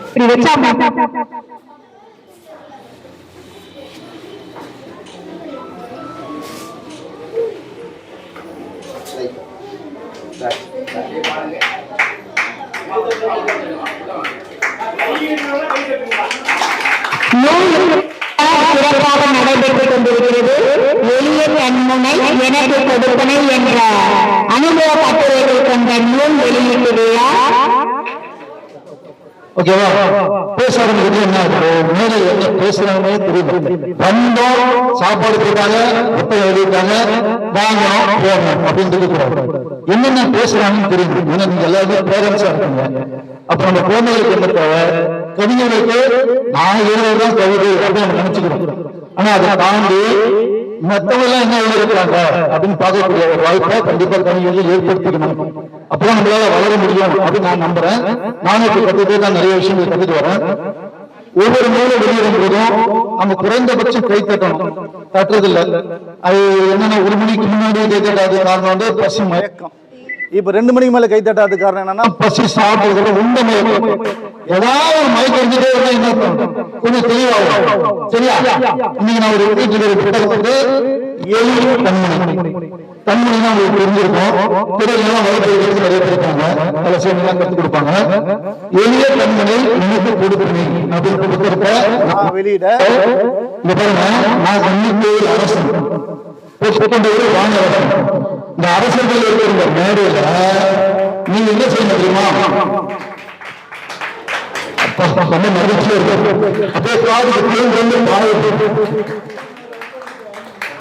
இப்படி வச்சா சிறப்பாக நடைபெற்றுக் கொண்டிருக்கிறது. எளிய கண்முனை எனக்கு கொடுப்பனை என்ற அனுபவ கட்டுரைகள் கொண்ட நூல் வெளியீட்டு விழா. ஓகேவா? பேச ஆரம்பிக்கிறது என்ன மேலே என்ன பேசுறாங்கன்னே தெரியும். வந்தோம், சாப்பாடு போட்டாங்க, எப்ப எழுதிட்டாங்க, வாங்கணும் போகணும் அப்படின்னு சொல்லி என்னென்ன பேசுறாங்கன்னு தெரியும். ஏன்னா நீங்க எல்லாருமே பேரண்ட்ஸா இருக்கீங்க. அப்ப நம்ம குழந்தைகளுக்கு என்ன தேவை? கவிஞர்களுக்கு நான் எழுதுறதுதான் கவிதை அப்படின்னு நம்ம நினைச்சுக்கிறோம். ஆனா அதை தாண்டி மற்றவங்க எல்லாம் என்ன எழுதிருக்கிறாங்க அப்படின்னு பார்க்கக்கூடிய ஒரு வாய்ப்பை கண்டிப்பா கவிஞர்கள் ஏற்படுத்திக்கணும். அப்பதான் நம்மளால வளர முடியும் அப்படின்னு நான் நம்புறேன். நானும் இப்ப கத்துட்டு தான் நிறைய விஷயங்கள் கத்துட்டு வரேன். ஒவ்வொரு நூலும் வெளியிடும் போதும் நம்ம குறைந்தபட்சம் கை தட்டணும். தட்டுறது இல்லை. அது என்னன்னா 1 மணிக்கு முன்னாடி கை தட்டாது காரணம் வந்து பசி மயக்கம். இப்ப 2 மணிக்கு மேல கை தட்டாது காரணம் என்னன்னா பசி சாப்பிடுறது உண்ட மயக்கம். ஏதாவது ஒரு மயக்கம் இருந்துட்டே இருந்தா என்ன கொஞ்சம் தெளிவாகும். சரியா? இன்னைக்கு நான் ஒரு புத்தகத்துக்கு 7 தன்மொழினா உங்களுக்கு தெரிஞ்சிருக்கும். திரையெல்லாம் வகுப்பு நிறைய பேருக்காங்க. பல விஷயங்கள்லாம் கற்றுக் கொடுப்பாங்க. எளிய தன்மொழி எனக்கு கொடுப்பேன் அப்படின்னு புத்தகத்தை வெளியிட இங்க பாருங்க. நான் கண்ணிக்கோயில் அரசன் வாங்க அரசன். இந்த அரசர்கள் இருக்கிற மேடையில நீங்க என்ன செய்ய தெரியுமா? ரொம்ப மகிழ்ச்சியா இருக்கு. அப்படியே காதுக்கு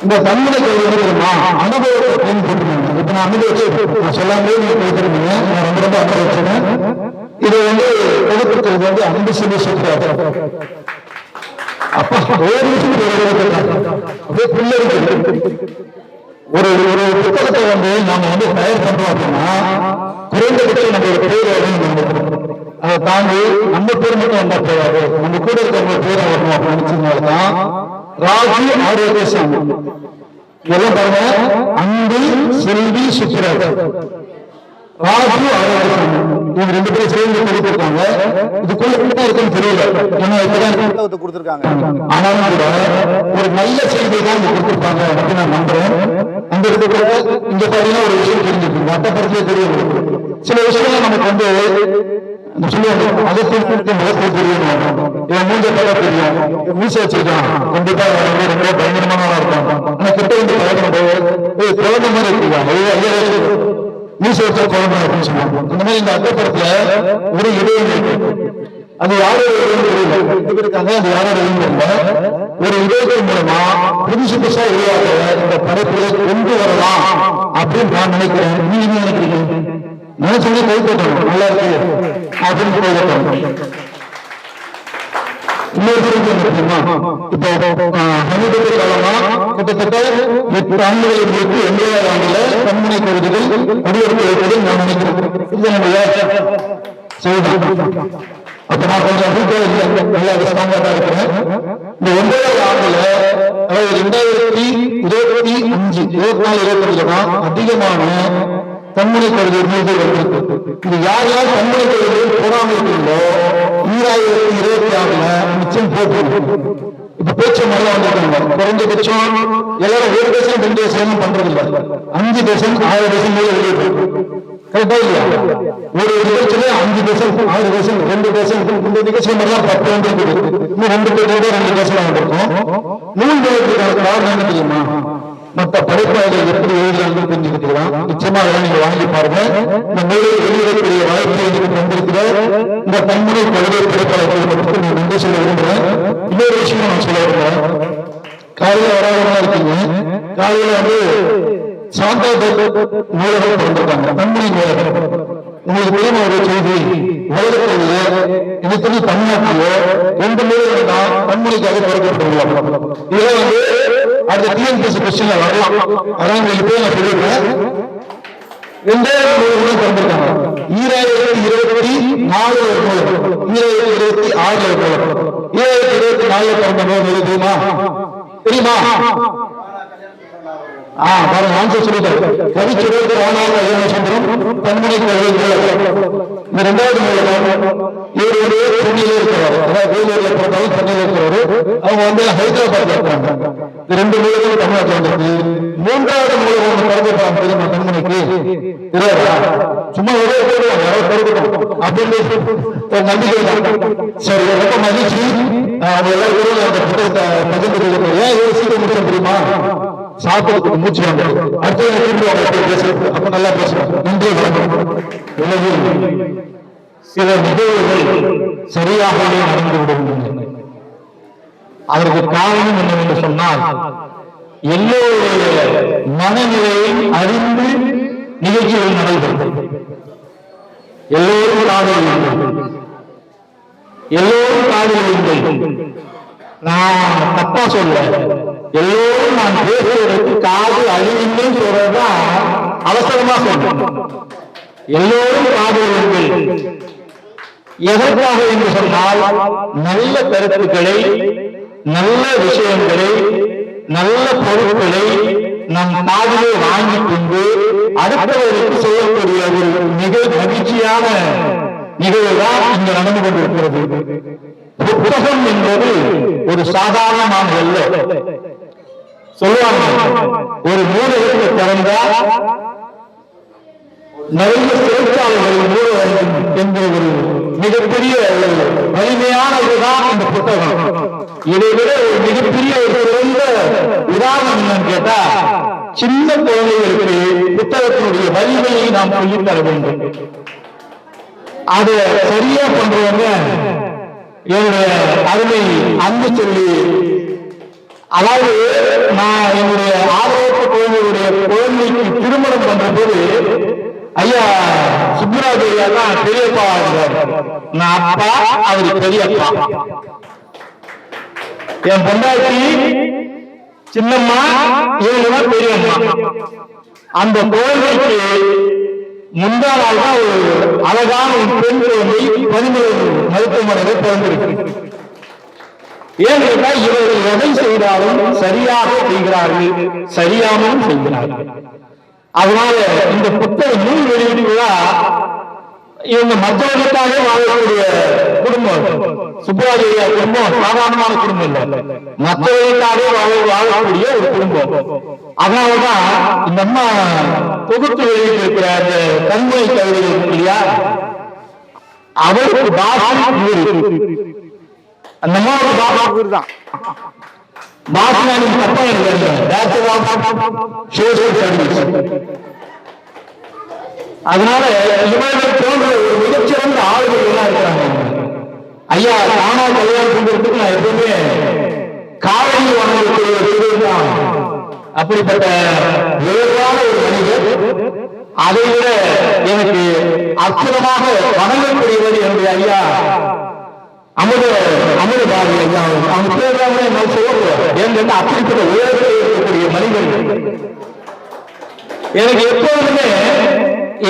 இந்த தன்முறை கல்வி தெரியுமா? அனுபவத்தை பயன்படுத்துறாங்க. இப்ப நான் அனுபவிச்சு சொல்லாமே நீங்க பேசிருக்கீங்க. நான் ரொம்ப ரொம்ப அனுபவிச்சேன். இது வந்து கொடுக்கிறது வந்து அன்பு சொல்லி சொல்றாரு. அப்பா அப்படியே பிள்ளை ஒரு ஒரு புத்தகத்தை வந்து நாம வந்து தயார் பண்றோம் அப்படின்னா குறைந்தபட்சம் நம்ம ஒரு பேர் அதை தாண்டி நம்ம பேர் மட்டும் வந்தா போயாது, நம்ம கூட இருக்கிற பேரை வரணும் அப்படின்னு நினைச்சதுனாலதான் ராஜி ஆரோக்கியம் இதெல்லாம் பாருங்க. அன்பு செல்வி சுற்றுறாரு ராஜு ஆரோக்கியம் இவங்க 2 பேரும் சேர்ந்து கொடுத்திருக்காங்க. இதுக்குள்ள என்ன இருக்குன்னு தெரியல. ஏன்னா இப்பதான் கொடுத்திருக்காங்க. ஆனாலும் கூட ஒரு நல்ல செய்தி தான் கொடுத்திருப்பாங்க அப்படின்னு நான் நம்புறேன். அந்த இடத்துல இங்க பாத்தீங்கன்னா ஒரு விஷயம் தெரிஞ்சுக்கணும். அட்டப்படத்திலே தெரியும். சில விஷயங்கள் நமக்கு வந்து சொல்லுவாங்க. அகத்தில் முகத்தில் தெரியணும். இவன் மூஞ்ச பல தெரியும். மீச வச்சிருக்கான். கண்டிப்பா ரொம்ப பயங்கரமான இருக்கும். ஆனா கிட்ட வந்து பழக்கம் குழந்தை மாதிரி இருக்காங்க. மீச வச்சா குழந்தை அப்படின்னு சொல்லுவாங்க. அந்த மாதிரி இந்த அட்டப்படத்துல ஒரு இடைவெளி இருக்கு. அது யாரோட இருக்காங்க, அது யாரோட இல்லை. ஒரு இடைவெளி மூலமா புதுசு புதுசா உருவாக்க இந்த படைப்புகளை கொண்டு வரலாம் அப்படின்னு நான் நினைக்கிறேன். நீங்க என்ன நினைக்கிறீங்க? நினைச்சோட கை தட்டணும். நல்லா இருக்கு அப்படின்னு கை தட்டணும். இன்னொரு தெரியுமா? இப்போ சமீபத்திய காலமா கிட்டத்தட்ட 8 ஆண்டுகளில் இருந்து 80வது ஆண்டுல கண்முனை கருதுகள் வடிவெடுத்து வைப்பதை நான் நினைக்கிறேன். இது நம்ம அப்ப நான் கொஞ்சம் நல்லா ஸ்ட்ராங்கா தான் இருக்கிறேன். இந்த 9வது ஆண்டுல அதாவது 2025 24 25 தான் அதிகமான கண்முனை கருது நூல்கள் வந்திருக்கு. இது யார் யார் கண்முனை கருது போடாமல் இருக்கீங்களோ 2026 நிச்சயம் போட்டு இப்ப பேச்சு மாதிரிலாம் வந்திருக்காங்க. குறைஞ்சபட்சம் எல்லாரும் 1 டசன் 2 டசன் பண்றது இல்லை. 5 டசன் 6 டசன் வெளியிட்டு கரெக்டா இல்லையா? ஒரு நிகழ்ச்சியில 5 டசன் 6 டசன் 2 டசன் இந்த நிகழ்ச்சி மாதிரிலாம் 10 வந்துருக்குது. இன்னும் 2 டசன் வந்திருக்கும். நூல் வெளியிட்டு என்ன தெரியுமா? மற்ற படைப்பாளர்கள் எப்படி எழுதுறாங்க தெரிஞ்சுக்கலாம். நிச்சயமா அதெல்லாம் நீங்க வாங்கி பாருங்க. இந்த நூலை வெளியிடக்கூடிய வாய்ப்பு எனக்கு வந்திருக்கிற இந்த தன்முறை கவிதை படைப்பாளர்களுக்கு நான் நன்றி சொல்ல விரும்புறேன். இன்னொரு விஷயம் நான் சொல்ல விரும்புறேன். காலையில வராதவங்களா இருக்கீங்க. காலையில வந்து சாந்தா நூலகம் திறந்திருக்காங்க. தன்முறை நூலகம். உங்களுக்கு தெரியுமா ஒரு செய்தி? உலகத்திலேயே எனக்கு தமிழ்நாட்டிலேயே 2 நூல்கள் தான் தன்முறைக்காக திறக்கப்படுவாங்க. இதெல்லாம் வந்து அடுத்த டிஎன்பிஎஸ்சி கொஸ்டின்ல வரலாம். அதான் உங்களுக்கு போய் நான் சொல்லிடுறேன். 2000 திறந்திருக்காங்க. 2024 ஒரு நூலகம், 2026 ஒரு நூலகம், 2024 திறந்த நூல் தெரியுமா? தெரியுமா? பாருங்க ஆன்சர் சொல்லிட்டாரு. கவிச்சுடருக்கு ஆனாலும் ஐயனசந்திரம் தன்மனை இந்த ரெண்டாவது மூலம் இவருடைய சென்னையில இருக்கிறார். அதாவது வேலூர்ல பிறந்தாலும் சென்னையில இருக்கிறாரு. அவங்க வந்து ஹைதராபாத்ல இருக்கிறாங்க. இந்த ரெண்டு மூலங்களும் தமிழ்நாட்டில் வந்திருக்கு. மூன்றாவது மூலம் ஒன்று பிறந்திருப்பாங்க தெரியுமா தன்மனைக்கு? தெரியாதா? சும்மா ஒரே போடுவாங்க, யாரோ பிறக்கணும் அப்படின்னு ஒரு நம்பிக்கை தான். சரி, ரொம்ப மகிழ்ச்சி. அவங்க எல்லாரும் அந்த புத்தகத்தை பகிர்ந்து ஏன் இவ்வளவு சீக்கிரம் முடிச்சோம் தெரியுமா? சாப்பிடுறதுக்கு மூச்சு வாங்க. அடுத்த பேசுறது அப்ப நல்லா பேசுவாங்க. நன்றி, வணக்கம். சில நிகழ்வுகள் சரியாகவே நடந்து விடுகின்றன. அதற்கு காரணம் என்னவென்று சொன்னால், எல்லோருடைய மனநிலையை அறிந்து நிகழ்ச்சிகள் நடைபெறும். எல்லோரும் காதலியுங்கள். நான் தப்பா சொல்ல, எல்லோரும் நான் பேசுவதற்கு காது அழிவுன்னு சொல்றதுதான் அவசரமா சொல்றேன். எல்லோரும் காதலியுங்கள். எதற்காக என்று சொன்னால், நல்ல கருத்துக்களை, நல்ல விஷயங்களை, நல்ல பொருட்களை நம் காதிலே வாங்கிக் கொண்டு அடுத்தவருக்கு செய்யக்கூடிய ஒரு மிக மகிழ்ச்சியான நிகழ்வுதான் இங்கு நடந்து கொண்டிருக்கிறது. புத்தகம் என்பது ஒரு சாதாரணமான அல்ல. சொல்லுவாங்க, ஒரு நூலகத்தை திறந்தால் நிறைய சிறைச்சாலைகளை மூட வேண்டும் என்ற ஒரு மிகப்பெரிய வலிமையான இதுதான் இந்த புத்தகம். இதை விட ஒரு மிகப்பெரிய ஒரு சிறந்த உதாரணம் என்னன்னு கேட்டா, சின்ன குழந்தைகளுக்கு புத்தகத்தினுடைய வலிமையை நாம் சொல்லித்தர வேண்டும். அதை சரியா பண்றவங்க என்னுடைய அருமை அன்பு சொல்லி, அதாவது நான் என்னுடைய ஆரோக்கிய குழந்தைக்கு திருமணம் பண்ற போது ஐயா சுப்ராஜ் ஐயா தான் பெரியப்பா இருந்தார். நான் அப்பா, அவரு பெரியப்பா. என் பொண்டாட்டி சின்னம்மா, இவங்கதான் பெரியம்மா. அந்த குழந்தைக்கு முந்தா நாள் தான் ஒரு அழகான ஒரு பெண் குழந்தை 17 மருத்துவமனையில் பிறந்திருக்கு. ஏன் கேட்டா, இவர்கள் எதை செய்தாலும் சரியாக செய்கிறார்கள், சரியாகவும் செய்கிறார்கள். அதனால இந்த புத்தக நூல் வெளியீடு விழா இவங்க மற்றவர்களுக்காக வாழக்கூடிய குடும்பம். சுப்பராஜ் ஐயா குடும்பம் சாதாரணமான குடும்பம் இல்லை, மற்றவர்களுக்காக வாழக்கூடிய ஒரு குடும்பம். அதனாலதான் இந்த அம்மா தொகுத்து வெளியிட்டு இருக்கிற அந்த தன்மை கவிதை இல்லையா, அவருக்கு பாஷா அந்த அம்மாவோட பாபா தான் பாஷாவின் தப்பா அதனால இவர்கள் போன்ற ஒரு மிகச்சிறந்த ஆளுநர்கள் எல்லாம் இருக்கிறாங்க. ஐயா தானா கல்யாணம் பண்றதுக்கு நான் எப்பவுமே காவலி வணங்கக்கூடிய அப்படிப்பட்ட உயர்வான ஒரு மனிதர். அதை விட எனக்கு அற்புதமாக வணங்கக்கூடியவர் என்னுடைய ஐயா அமுதபாரதி ஐயா. அவங்க பேராக நான் சொல்லுவேன். ஏன் அப்படிப்பட்ட உயரத்தில் இருக்கக்கூடிய மனிதர்கள் எனக்கு எப்போதுமே,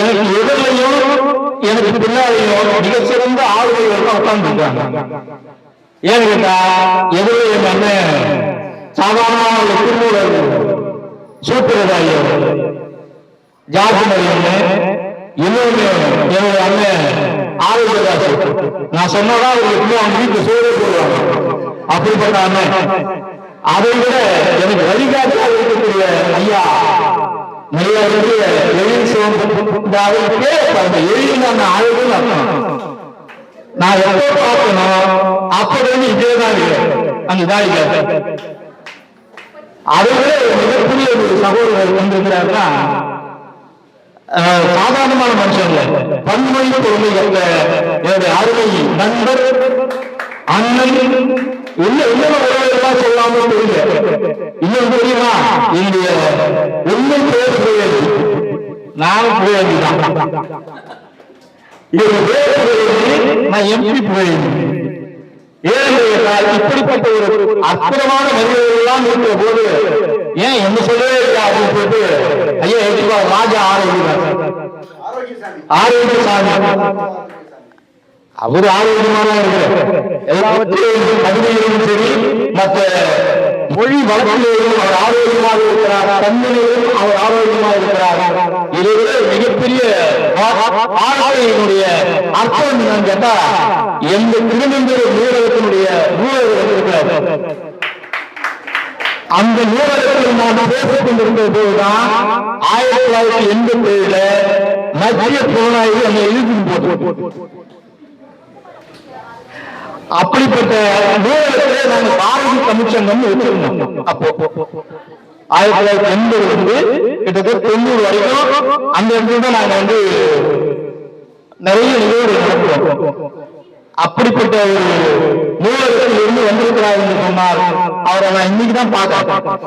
எனக்கு எதிரையும் எனக்கு பின்னாலையும் மிக சிறந்த ஆளுநர்கள் தான் உட்கார்ந்துருக்காங்க. ஏன்னு கேட்டா, எதிரே என் அண்ணன் சாதாரணமான திருமூலர் சூத்திரதாரி ஜார்ஜ் அண்ணன், இன்னொன்னு என்னுடைய அண்ணன் ஆரோக்கியதாசி. நான் சொன்னதான் அவங்களுக்கு அவங்க வீட்டு சோழ போடுவாங்க. அப்படிப்பட்ட அண்ணன். அதை விட எனக்கு வழிகாட்டியாக இருக்கக்கூடிய ஐயா நிறைய எழில் எழில் அழகுன்னு அர்த்தம். நான் எப்போ பார்க்கணும் அப்படி இதேதான் அந்த தாரிக்க. அதை விட மிகப்பெரிய ஒரு சகோதரர் வந்திருக்கிறாருன்னா, சாதாரணமான மனுஷன் இல்ல, பன்மொழி பொறுமை என்ற என்னுடைய அருமை நண்பர் அண்ணன். இன்னும் உறவுகள்லாம் சொல்லாம தெரியல. இன்னும் தெரியுமா, என்னுடைய உண்மை பேர் புயல், நானும் புயல்தான். நான் எம்பி புயல். இப்படிப்பட்ட ஒரு அற்புதமான மனிதர்கள் எல்லாம் இருக்கிற போது ஏன் என்ன சொல்லவே இல்லை அப்படின்னு சொல்லிட்டு ஐயா எப்படிப்பா ராஜா ஆரோக்கியசாமி அவரு ஆரோக்கியமான இருக்கிற எல்லாவற்றையும் கவிதையிலும் சரி, மற்ற மொழி வளர்ச்சியிலேயும் அவர் ஆரோக்கியமாக இருக்கிறார், தன்மையிலும் அவர் ஆரோக்கியமாக இருக்கிறார். இது மிகப்பெரிய வாழ்க்கையினுடைய அர்த்தம் என்னன்னு கேட்டா, எந்த திருநெல்வேலி நூலகத்தினுடைய நூலகர் இருக்கிறார். அந்த நூலகத்தில் நாம் பேசிக் கொண்டிருந்த போதுதான் 1987 மத்திய புலனாய்வு அங்கே எழுதியும் போது, அப்படிப்பட்ட நூலகத்திலே நாங்கள் பாரதி தமிழ்ச்சங்கம் வச்சிருந்தோம். அப்போ 1980 கிட்டத்தட்ட 90 வரைக்கும் அந்த இடத்துல தான் நாங்க நிறைய நிகழ்வுகள் நடத்துவோம். அப்படிப்பட்ட ஒரு நூலகத்தில் இருந்து வந்திருக்கிறார் என்று சொன்னால் அவரை நான் இன்னைக்குதான் பார்க்கிறேன்.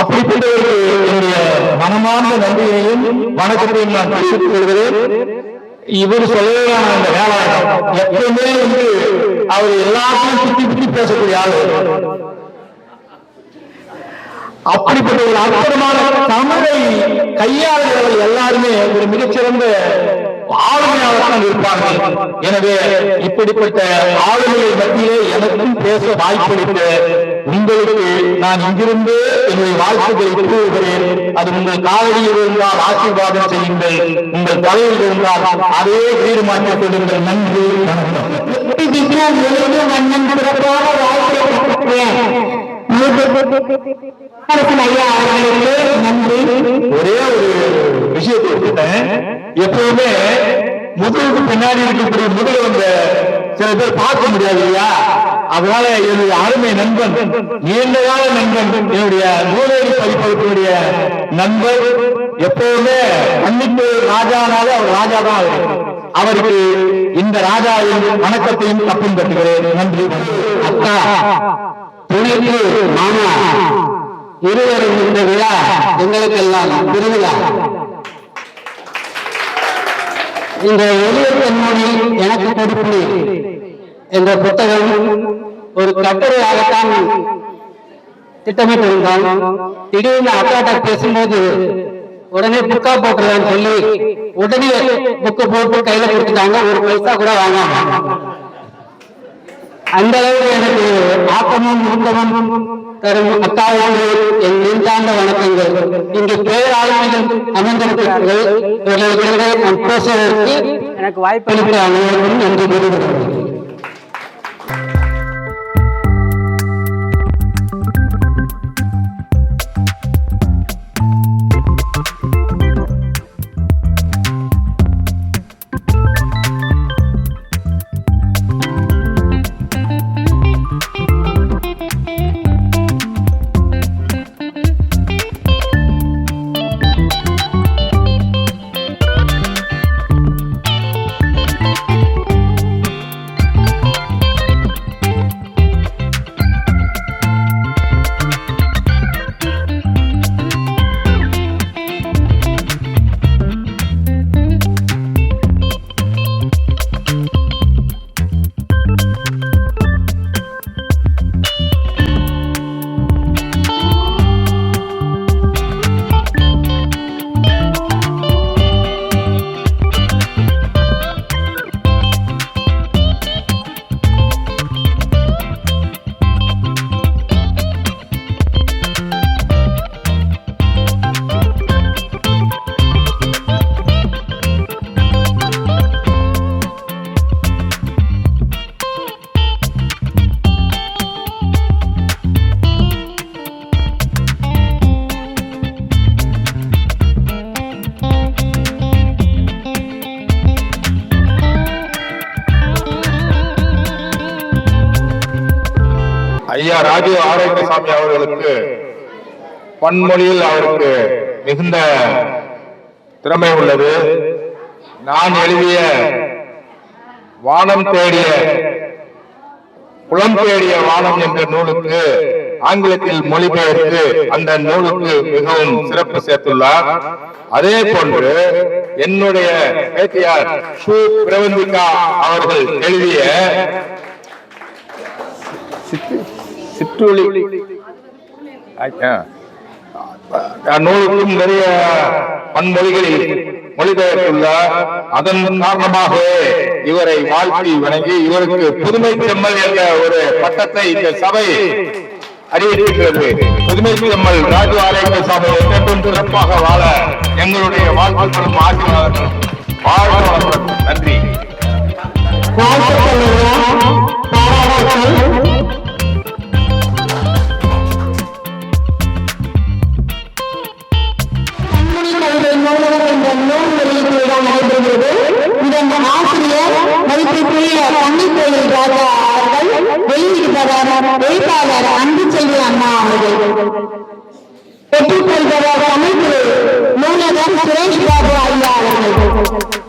அப்படிப்பட்டவருக்கு என்னுடைய மனமார்ந்த நன்றியையும் வணக்கத்தையும் நான் தெரிவித்துக் கொள்கிறேன். இவர் சொல்லலாம் அந்த வேளாண் எப்பவுமே அவர் எல்லாத்தையும் சுத்தி சுத்தி பேசக்கூடிய ஆளு. அப்படிப்பட்ட ஒரு அற்புதமான தமிழை கையாளுகிறவர்கள் எல்லாருமே ஒரு மிகச்சிறந்த ஆளுமையாளர்கள் இருப்பார்கள். எனவே இப்படிப்பட்ட ஆளுமையை மத்தியிலே எனக்கும் பேச வாய்ப்பளித்த உங்களுக்கு நான் இங்கிருந்து என்னுடைய வாழ்த்துக்களை கூறுகிறேன். அது உங்கள் காலடியில் இருந்தால் ஆசீர்வாதம் செய்யுங்கள், உங்கள் தலையில் இருந்தால் அதே தீர்மானித்துக் கொள்ளுங்கள். நன்றி, ஒரே ஒரு விஷயத்தை எப்பவுமே முதுகுக்கு பின்னாடி இருக்கக்கூடிய முதுகு வந்த சில பேர் பார்க்க முடியாது இல்லையா? அதனால என்னுடைய அருமை நண்பன், நீண்ட கால நண்பன், என்னுடைய நூலேரி பதிப்பகத்தினுடைய நண்பர், எப்பவுமே மன்னிப்பு ராஜானால அவர் ராஜா தான். அவருக்கு இந்த ராஜாவின் வணக்கத்தையும் தப்பும் கட்டுகிறேன். நன்றி. அக்கா துணிக்கு மாமா இருவரும் இந்த விழா எங்களுக்கெல்லாம் திருவிழா. இந்த எளிய பெண்மொழி எனக்கு கொடுப்பு என்ற புத்தகம் ஒரு கட்டுரையாகத்தான் திட்டமிட்டிருந்தோம். திடீர்னு அக்காட்ட பேசும்போது உடனே புக்கா போட்டுருவான்னு சொல்லி உடனே புக்கு போட்டு கையில கொடுத்துட்டாங்க. ஒரு பைசா கூட வாங்காம. அந்த அளவுக்கு எனக்கு ஆக்கமும் ஊக்கமும் தரும் அக்காவுக்கு என் நெஞ்சார்ந்த வணக்கங்கள். இங்கு பேராளுமைகள் அமர்ந்திருக்கிறார்கள். நான் பேசுவதற்கு எனக்கு வாய்ப்பளித்த அனைவருக்கும் நன்றி கூறுகிறேன். ஐயா ராஜீவ் ஆரோக்கியசாமி அவர்களுக்கு பன்மொழியில் அவருக்கு மிகுந்த திறமை உள்ளது. நான் எழுதிய வானம் தேடிய புலம் தேடிய வானம் என்ற நூலுக்கு ஆங்கிலத்தில் மொழிபெயர்த்து அந்த நூலுக்கு மிகவும் சிறப்பு சேர்த்துள்ளார். அதே போன்று என்னுடைய பேத்தியார் சு பிரவந்திகா அவர்கள் எழுதிய சிற்றுளி நூலுக்கும் நிறைய பன்மொழிகளில் மொழிபெயர்த்துள்ளார். அதன் காரணமாக இவரை வாழ்த்தி வணங்கி இவருக்கு புதுமை செம்மல் என்ற ஒரு பட்டத்தை இந்த சபை அறிவிக்கிறது. புதுமை செம்மல் ராஜு ஆலய சாமி என்றும் சிறப்பாக வாழ எங்களுடைய வாழ்த்துக்களும் ஆசீர்வாதங்களும். வாழ்க வளமுடன். நன்றி. இதன் ஆசிரியர் மதிப்பிற்குரிய பன்னிக்கோயில் ராஜா அவர்கள், வெளியிடுபவர் எழுத்தாளர் அன்புச்செல்வி அண்ணா அவர்கள், பெற்றுக்கொள்பவர் தமிழ் நூலகர் சுரேஷ் பாபு ஐயா அவர்கள்.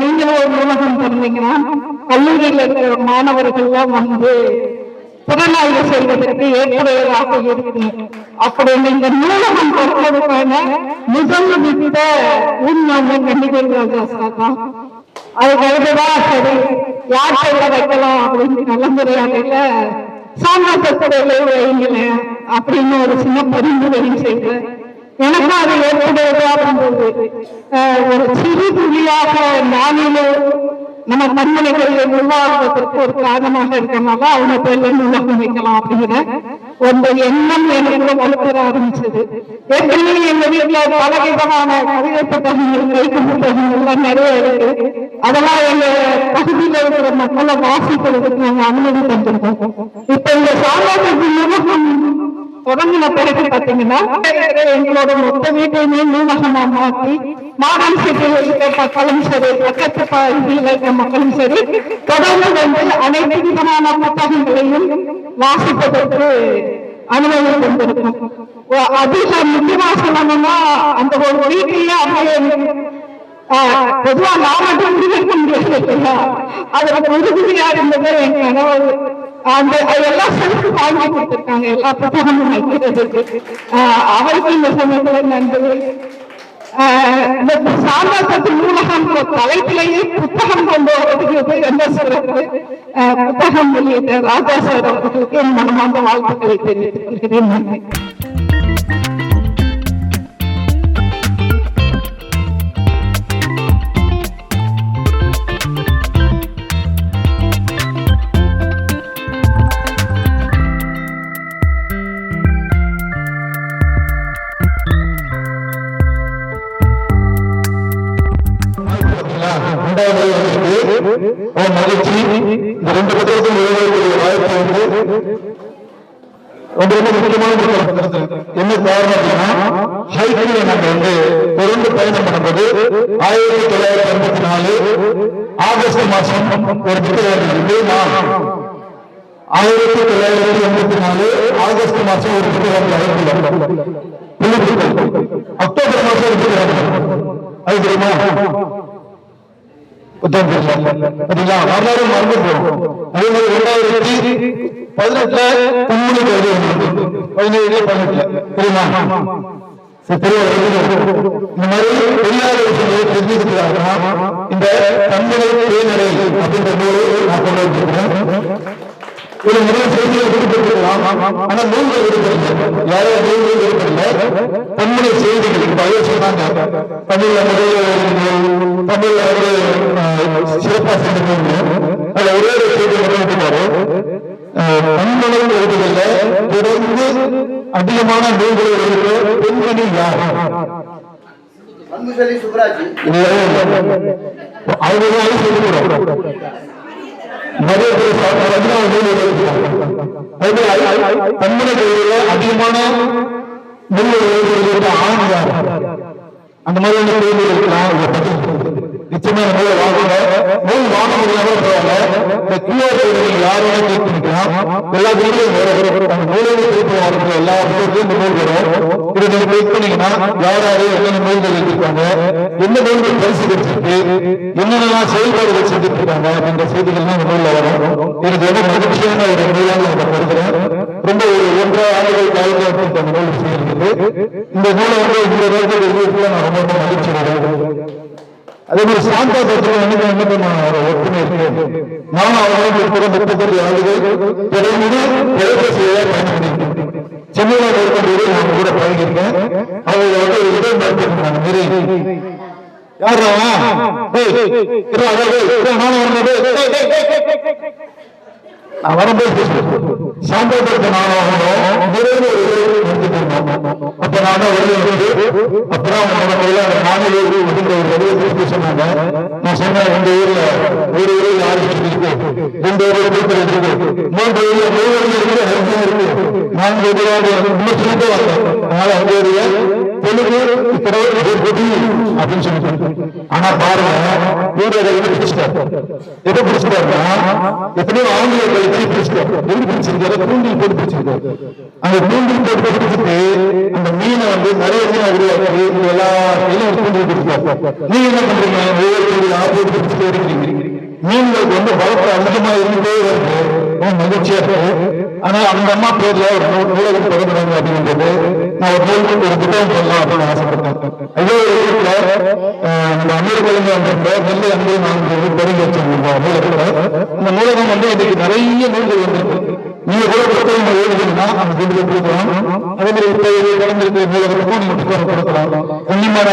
நீங்களும் ஒரு நூலகம் திறந்தீங்கன்னா கல்லூரியில் இருக்கிற மாணவர்கள் வந்து புலனாய்வு செய்வதற்கு ஏற்புடையதாக இருக்கும். அப்படி இந்த நூலகம் திறப்பதற்கான முதல் மிக்க உண்மை கண்டிப்பாக தான். அதுக்கடுத்துதான் சரி யார் செய்ய வைக்கலாம் அப்படின்னு கலந்துரையாடல சாமானியத்துறையிலே வைங்களேன் அப்படின்னு ஒரு சின்ன பரிந்துரையும் செய்வேன். எனக்கும் அது ஏற்புடையதா இருந்தது. ஒரு சிறு துளியாக நானிலே நம்ம மண்மனைகளில் உருவாகுவதற்கு ஒரு காரணமாக இருக்கனால அவங்க பேர்ல நூலகம் வைக்கலாம் அப்படிங்கிற ஒரு எண்ணம் எனக்கு வளர்த்துற ஆரம்பிச்சது. ஏற்கனவே எங்க வீட்டுல பலவிதமான கவிதை புத்தகங்கள், கைக்கு புத்தகங்கள்லாம் நிறைய இருக்கு. அதெல்லாம் எங்க பகுதியில் இருக்கிற மக்களை வாசிப்பதற்கு நாங்க அனுமதி தந்திருக்கோம். இப்ப இந்த சாமானிய நூலகம் தொடங்கின பிறகு பாத்தீங்கன்னா எங்களோட மொத்த வீட்டையுமே நூலகமா மாற்றி மாகாண சிட்டியில் இருக்கிற மக்களும் சரி, பக்கத்து பகுதியில் இருக்கிற மக்களும் சரி தொடர்ந்து வந்து அனைத்து விதமான புத்தகங்களையும் வாசிப்பதற்கு அனுமதி கொண்டிருக்கும். அதிக முக்கியமா சொல்லணும்னா அந்த ஒரு வீட்டிலேயே அமைய பொதுவா நான் மட்டும் முடிவெடுக்க முடியாது. அதுல உறுதியா இருந்தது என் கணவர். அந்த எல்லாம் செலுத்து வாங்கி கொடுத்திருக்காங்க எல்லா புத்தகமும் வைக்கிறதுக்கு. அவருக்கு இந்த சமயத்துல நன்றி. இந்த சாந்தாசத்து நூலகம் தலைப்பிலேயே புத்தகம் கொண்டு வருவதற்கு எந்த சிறப்பு. புத்தகம் வெளியிட்ட ராஜா சார் அவர்களுக்கு என் மனமார்ந்த வாழ்த்துக்களை தெரிவித்துக் கொள்கிறேன். நன்றி. மகிழ்ச்சி. இந்த ரெண்டு புத்தகத்தையும் எழுதக்கூடிய வாய்ப்பு வந்து ரொம்ப முக்கியமான என்ன காரணம் அப்படின்னா, ஹைக்கில நம்ம வந்து தொடர்ந்து பயணம் பண்ணும்போது 1984 ஆகஸ்ட் மாசம் ஒரு புத்தகம் 1984 ஆகஸ்ட் மாசம் ஒரு புத்தகம், அக்டோபர் மாசம் ஒரு புத்தகம். அது தெரியுமா? வரலாறு மறந்து போகும். அதே மாதிரி 2018 பொன்முடி கவிதை 17 தெரியுமா? இந்த மாதிரி பெரியார் விஷயங்களை தெரிஞ்சுக்கிறாங்க. இந்த தன்முறை தேநடை அப்படின்ற நூலை நான் கொண்டு வந்திருக்கிறேன். ஒரு நிறைய செய்திகளை விடுபட்டிருக்கலாம், ஆனா நூல்கள் விடுபடல. யாரும் நூல்கள் விடுபடல. பொன்முறை செய்திகள் பழைய சொன்னாங்க. தமிழ்ல தமிழ்ல ஒரு சிறப்பா செஞ்சு அதுல ஒரே ஒரு செய்தி விடுபட்டாரு. தன்முறை எழுதுகள்ல தொடர்ந்து அதிகமான நூல்களை எழுதுகிற பெண்மணி யார்? அவங்க சொல்லுகிறோம். நிறைய பேர் தன்முறை அதிகமான நூல்களை எழுதுகிற ஆண் யார்? அந்த மாதிரி கேள்வி இருக்கலாம். நிச்சயமா நூலை வாங்குங்க. நூல் வாங்க முடியாம போவாங்க. இந்த கியூஆர் கோடு நீங்க யாரோட கேட்க எல்லாத்துலயும் நூலக திருப்பி எல்லா புத்தகத்தையும் இந்த நூல் வரும். இதை நீங்க கிளிக் பண்ணீங்கன்னா யார் யாரு என்னென்ன நூல்கள் எழுதியிருக்காங்க, என்ன நூல்கள் பரிசு பெற்றிருக்கு, என்னென்னலாம் செயல்பாடுகள் செஞ்சுட்டு இருக்காங்க அப்படின்ற செய்திகள்லாம் இந்த நூல்ல வரும். எனக்கு ரொம்ப மகிழ்ச்சியான ஒரு நூலாக நான் கருதுகிறேன். ரொம்ப ஒரு 1.5 ஆண்டுகள் காலத்தில் அந்த நூல் செய்யிருக்குது. இந்த நூலை இந்த நேரத்தில் எழுதியதுல நான் ரொம்ப மகிழ்ச்சி அடைகிறேன். அதே மாதிரி சாந்தா பத்திரம் எனக்கு நான் ஒரு ஒற்றுமை இருக்கு. நானும் அவர்களுக்கு கூட 38 ஆண்டுகள் தொடர்ந்து தொலைபேசியை பயன்படுத்தியிருக்கேன். சென்னையில் இருக்கும்போது நான் கூட பழகியிருக்கேன். அவங்க இடம் நடத்திருக்காங்க. யாரா நான் வரும்போது சாந்தோட்டத்தை நானும் நிறைய அப்ப நானும் அப்புறம் நானூறு வெளியே சொன்னாங்க. நான் சொன்னேன் இந்த ஊர்ல ஒரு ஊரில் 6 இருக்கு, 2 ஊரில் இருக்கு, 3 ஊரில் 3 இருக்கு, 4 ஊரில் அதனால அந்த ஊரிய தெலுங்கு அப்படின்னு சொல்லிட்டு. ஆனா பாருங்க ஊரில் எதை பிடிச்சிட்டாருன்னா எத்தனையோ ஆங்கிலேயர்கள் பிடிச்சிருக்காரு, தூண்டில் போட்டு பிடிச்சிருக்காரு. அந்த தூண்டில் போட்டு பிடிச்சிட்டு அந்த மீனை நிறைய மீனை உருவாக்கி எல்லா கையிலும் தூண்டில் பிடிச்சிருக்காரு. நீங்க என்ன பண்றீங்க, ஒவ்வொரு ஆபத்து பிடிச்சிட்டே இருக்கிறீங்க. மீன்களுக்கு வளர்ப்பு அதிகமா இருந்தே வருது, ரொம்ப மகிழ்ச்சியா இருக்கு. ஆனா அந்த அம்மா பேர்ல ஒரு நூலகம் தொடங்குறாங்க அப்படின்றது நான் ஒரு நூலுக்கு ஒரு புத்தகம் சொல்லலாம் அப்படின்னு ஆசைப்பட்டேன். அதே வீட்டுல இந்த அமீர்கொழுங்க நெல்லை அன்பு நான் தொடங்கி வச்சிருக்கோம் நூலகத்துல. இந்த நூலகம் இன்னைக்கு நிறைய நூல்கள் வந்திருக்கு. நீங்க கூட புத்தகங்கள் எழுதுனா அந்த நூல்கள் கொடுக்கலாம். அதே மாதிரி இப்ப கலந்திருக்கிற நூலகத்துக்கும் நீங்க புத்தகம் கொடுக்கலாம். கன்னிமர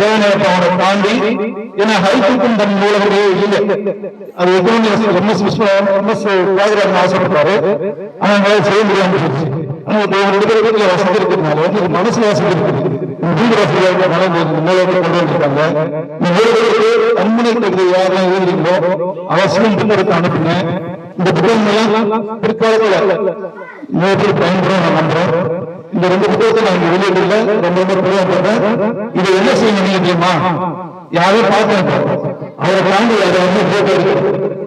தேவநாயகத்தை தாண்டி ஏன்னா ஹைகோர்ட்டும் தன் நூலகமே இல்லை. அது ஆசைப்பட்டாரு, ஆனா எங்களால் செய்ய முடியாம போச்சு. ஆனா வீட்டுல வசதி இருக்கிறதுனால மனசுல வசதி இருக்குது. வீடு வசதியாக நூலகத்தை கொண்டு வந்திருக்காங்க. இந்த நூலகத்துக்கு அன்மனை கருதி யாரெல்லாம் எழுதுறீங்களோ அவசியம் புத்தகத்தை அனுப்புங்க. இந்த புத்தகங்கள்லாம் பிற்காலத்துல பயன்படும் நான் நம்புறேன். இந்த 2 புத்தகத்தை நான் இங்க வெளியிடல, ரொம்ப புரியாப்படுறேன். இதை என்ன செய்யணும் தெரியுமா, யாரும் பார்த்தேன் அவரை தாண்டி அதை போட்டோ எடுத்து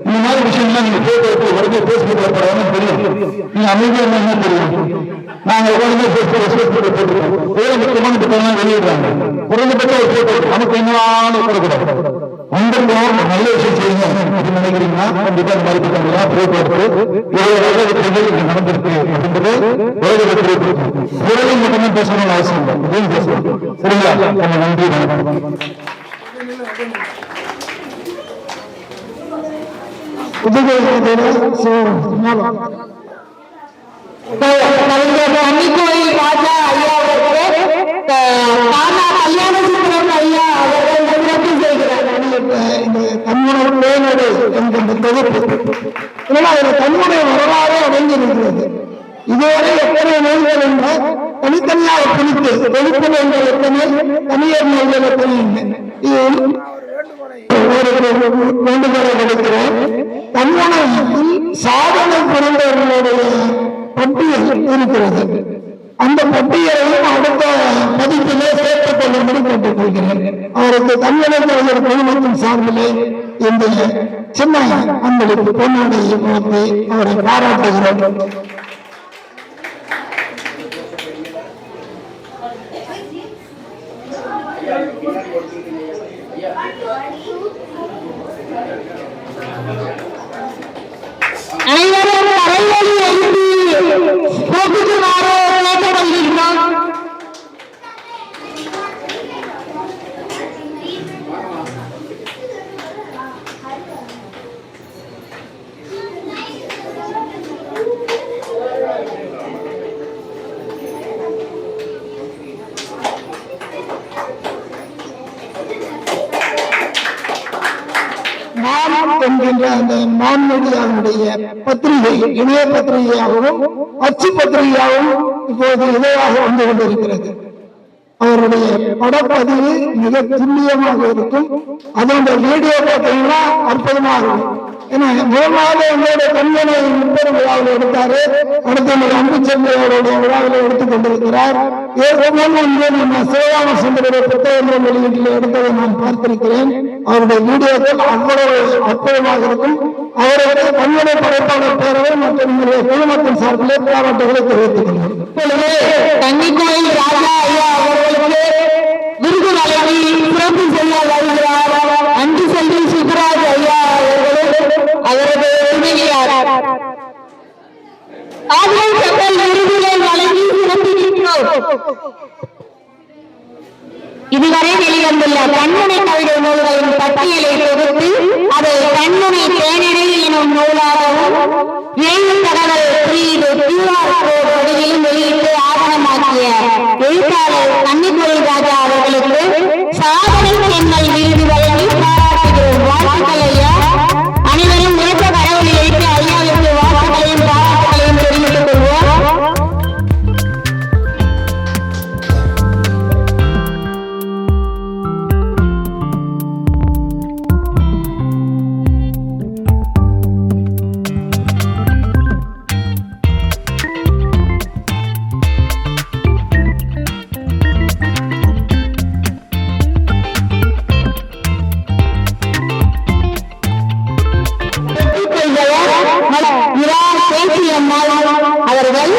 இந்த மாதிரி விஷயம்லாம் நீங்க போட்டோ எடுத்து உடனே பேஸ்புக்ல போடாம தெரியும். நீங்க அமைதியா என்ன தெரியும், நாங்க உடனே பேஸ்புக் போட்டுருக்கோம். முக்கியமான புத்தகம் வெளியிடுறாங்க, குறைந்தபட்ச ஒரு போட்டோ நமக்கு என்னவான கொடுக்கூடாது. வந்திருக்கோம் நல்ல விஷயம் செய்யணும் அப்படின்னு நினைக்கிறீங்கன்னா கண்டிப்பா இந்த மாதிரி புத்தகங்கள்லாம் போட்டோ எடுத்து நடந்திருக்கு அப்படின்றது உலகம் மட்டும்தான் பேசணும்னு அவசியம் இல்லை, இதையும் பேசணும். சரிங்களா? நன்றி. அன்னிக்கோயில் ராஜா ஐயா கல்யாண சுந்தரம் ஐயா அவர்கள் சிறப்பு செய்கிறார். தன்னுடைய தன்னுடைய வரலாறு அடைந்திருக்கிறது. இதுவரை எத்தனை நூல்கள் என்றால் தனித்தனியாக பிரித்து எழுத்து நூல்கள் எத்தனை, தனியார் நூல்கள் எத்தனை வேண்டுகோளை கிடைக்கிறேன். தன்மனத்தில் சாதனை புரிந்தவர்களுடைய பட்டியல் இருக்கிறது. அந்த பட்டியலையும் அடுத்த பதிப்பிலே சேர்த்துக் கொள்ளும்படி கேட்டுக் கொள்கிறேன். அவருக்கு தன்மன குழுமத்தின் சார்பிலே இந்த சின்ன அன்பளிப்பு பொன்னாடையை கொடுத்து அவரை பாராட்டுகிறோம். அனைவரும் அரைவழி எழுதி போக்குமாறு கேட்டுக்கொள்கிறோம். என்கின்ற அந்த மான்மீடியாவுடைய பத்திரிகை இணைய பத்திரிகையாகவும் அச்சு பத்திரிகையாகவும் இப்போது இணையாக வந்து கொண்டிருக்கிறது. அவருடைய படப்பதிவு மிக துல்லியமாக இருக்கும். அதோட வீடியோ பார்த்தீங்கன்னா அற்புதமாக இருக்கும். ஏன்னா மூணாவது என்னோட கண்மனை முப்பெரும் விழாவில் எடுத்தாரு, அடுத்த அம்புச்சந்திரோட விழாவில் எடுத்துக் கொண்டிருக்கிறார். நம்ம சிவராம சுந்தருடைய புத்தகங்கள் வெளியீட்டில் எடுத்ததை நான் பார்த்திருக்கிறேன். அவருடைய வீடியோக்கள் அவ்வளவு அற்புதமாக இருக்கும். அவருடைய கண்மனை படைப்பாளர் பேரவை மற்றும் குழுமத்தின் சார்பிலே பாராட்டுகளை தெரிவித்துக் கொள்கிறேன். இப்பொழுது கன்னிக்கோயில் ராஜா ஐயா அவர்களுக்கு விருது வழங்கி சிறப்பு செய்ய வருகிறார் அன்பு செல்வி சுப்ராஜ் ஐயா அவர்களும் அவரது உதவியார் ஆதரவு சங்கல் விருதுகளை வழங்கி சிறப்பிக்கின்றோம். இதுவரை வெளிவந்துள்ள கண்முனை கவிதை நூல்களின் பட்டியலை தொகுத்து அதை கண்முனை தேனடை எனும் நூலாகவும் 7 தகவல் குறியீடு QR கோட் வடிவிலும் வெளியிட்டு ஆவணமாக்கிய எழுத்தாளர் கன்னிக்கோயில் ராஜா அவர்களுக்கு சாதனை பெண்கள் விருது வழங்கி பாராட்டுகிறோம். வாழ்த்துக்கள் ஐயா. அனைவரும் ஏற்ற கடவுளில் வைத்து ஐயாவிற்கு வாழ்த்துக்களையும் பாராட்டுகளையும் தெரிவித்துக் கொள்வோம். அவர்கள்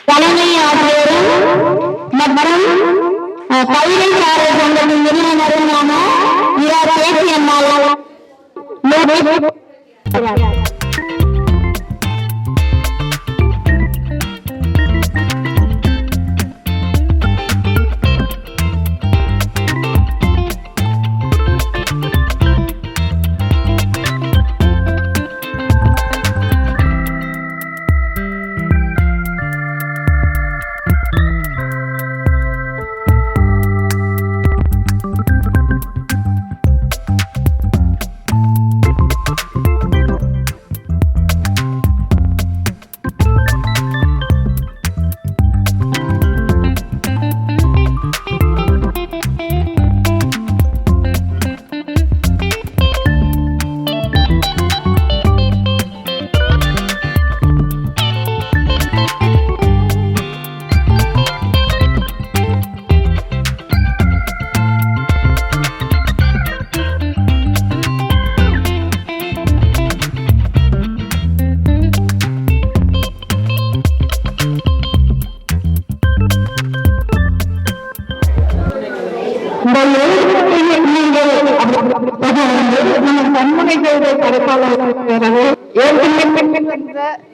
தலைமை ஆசிரியரும் மற்றும் கவிதைக்காரர் சங்கத்தின் நிறுவனருமான பேசியம்மாள்